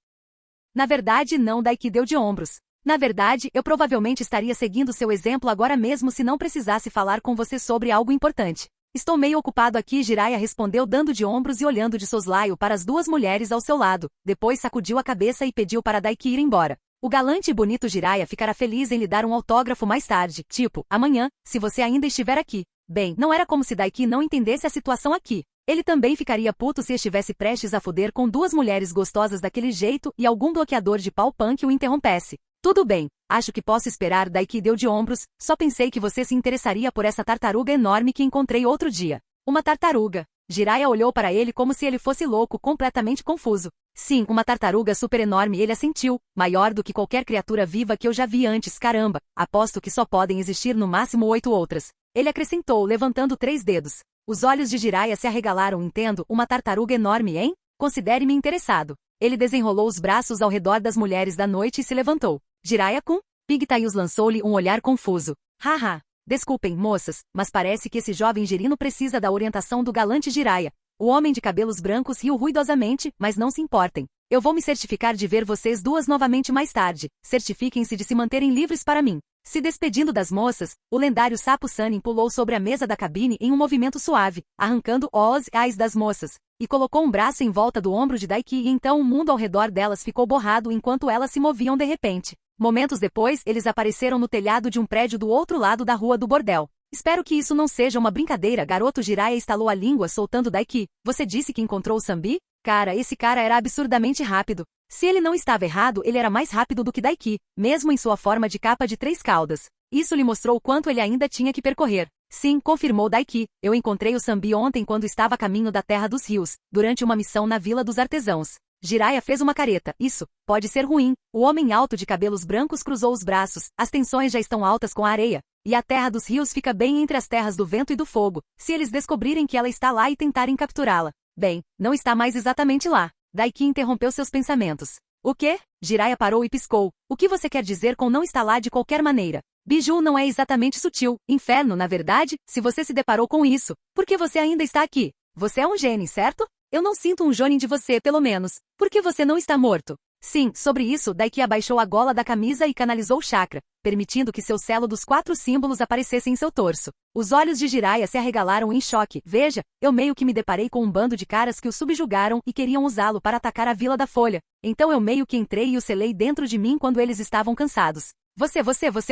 Na verdade, não, Daiki deu de ombros. Na verdade, eu provavelmente estaria seguindo seu exemplo agora mesmo se não precisasse falar com você sobre algo importante. Estou meio ocupado aqui, Jiraiya respondeu dando de ombros e olhando de soslaio para as 2 mulheres ao seu lado, depois sacudiu a cabeça e pediu para Daiki ir embora. O galante e bonito Jiraiya ficará feliz em lhe dar um autógrafo mais tarde, tipo, amanhã, se você ainda estiver aqui. Bem, não era como se Daiki não entendesse a situação aqui. Ele também ficaria puto se estivesse prestes a foder com 2 mulheres gostosas daquele jeito e algum bloqueador de pau punk o interrompesse. Tudo bem, acho que posso esperar, Daiki deu de ombros, só pensei que você se interessaria por essa tartaruga enorme que encontrei outro dia. Uma tartaruga. Jiraiya olhou para ele como se ele fosse louco, completamente confuso. Sim, uma tartaruga super enorme, ele assentiu, maior do que qualquer criatura viva que eu já vi antes, caramba, aposto que só podem existir no máximo 8 outras. Ele acrescentou, levantando 3 dedos. Os olhos de Jiraiya se arregalaram, entendo, uma tartaruga enorme, hein? Considere-me interessado. Ele desenrolou os braços ao redor das mulheres da noite e se levantou. Jiraiya-kun? Pigtaius lançou-lhe um olhar confuso. Haha. Desculpem, moças, mas parece que esse jovem gerino precisa da orientação do galante Jiraiya. O homem de cabelos brancos riu ruidosamente, mas não se importem. Eu vou me certificar de ver vocês 2 novamente mais tarde. Certifiquem-se de se manterem livres para mim. Se despedindo das moças, o lendário sapo Sanin pulou sobre a mesa da cabine em um movimento suave, arrancando os ais das moças, e colocou um braço em volta do ombro de Daiki e então o mundo ao redor delas ficou borrado enquanto elas se moviam de repente. Momentos depois, eles apareceram no telhado de um prédio do outro lado da rua do bordel. Espero que isso não seja uma brincadeira, garoto. Jiraiya estalou a língua soltando Daiki. Você disse que encontrou o Sambi? Cara, esse cara era absurdamente rápido. Se ele não estava errado, ele era mais rápido do que Daiki, mesmo em sua forma de capa de 3 caudas. Isso lhe mostrou o quanto ele ainda tinha que percorrer. Sim, confirmou Daiki. Eu encontrei o Sambi ontem quando estava a caminho da Terra dos Rios, durante uma missão na Vila dos Artesãos. Jiraiya fez uma careta. Isso pode ser ruim. O homem alto de cabelos brancos cruzou os braços. As tensões já estão altas com a areia. E a Terra dos Rios fica bem entre as terras do vento e do fogo, se eles descobrirem que ela está lá e tentarem capturá-la. Bem, não está mais exatamente lá. Daiki interrompeu seus pensamentos. O quê? Jiraiya parou e piscou. O que você quer dizer com não está lá de qualquer maneira? Biju não é exatamente sutil. Inferno, na verdade, se você se deparou com isso. Por que você ainda está aqui? Você é um gênio, certo? Eu não sinto um jonin de você, pelo menos. Por que você não está morto? Sim, sobre isso, Daiki abaixou a gola da camisa e canalizou o chakra, permitindo que seu selo dos 4 símbolos aparecesse em seu torso. Os olhos de Jiraiya se arregalaram em choque. Veja, eu meio que me deparei com um bando de caras que o subjugaram e queriam usá-lo para atacar a Vila da Folha. Então eu meio que entrei e o selei dentro de mim quando eles estavam cansados. Você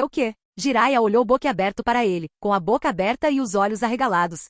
o quê? Jiraiya olhou boquiaberto para ele, com a boca aberta e os olhos arregalados.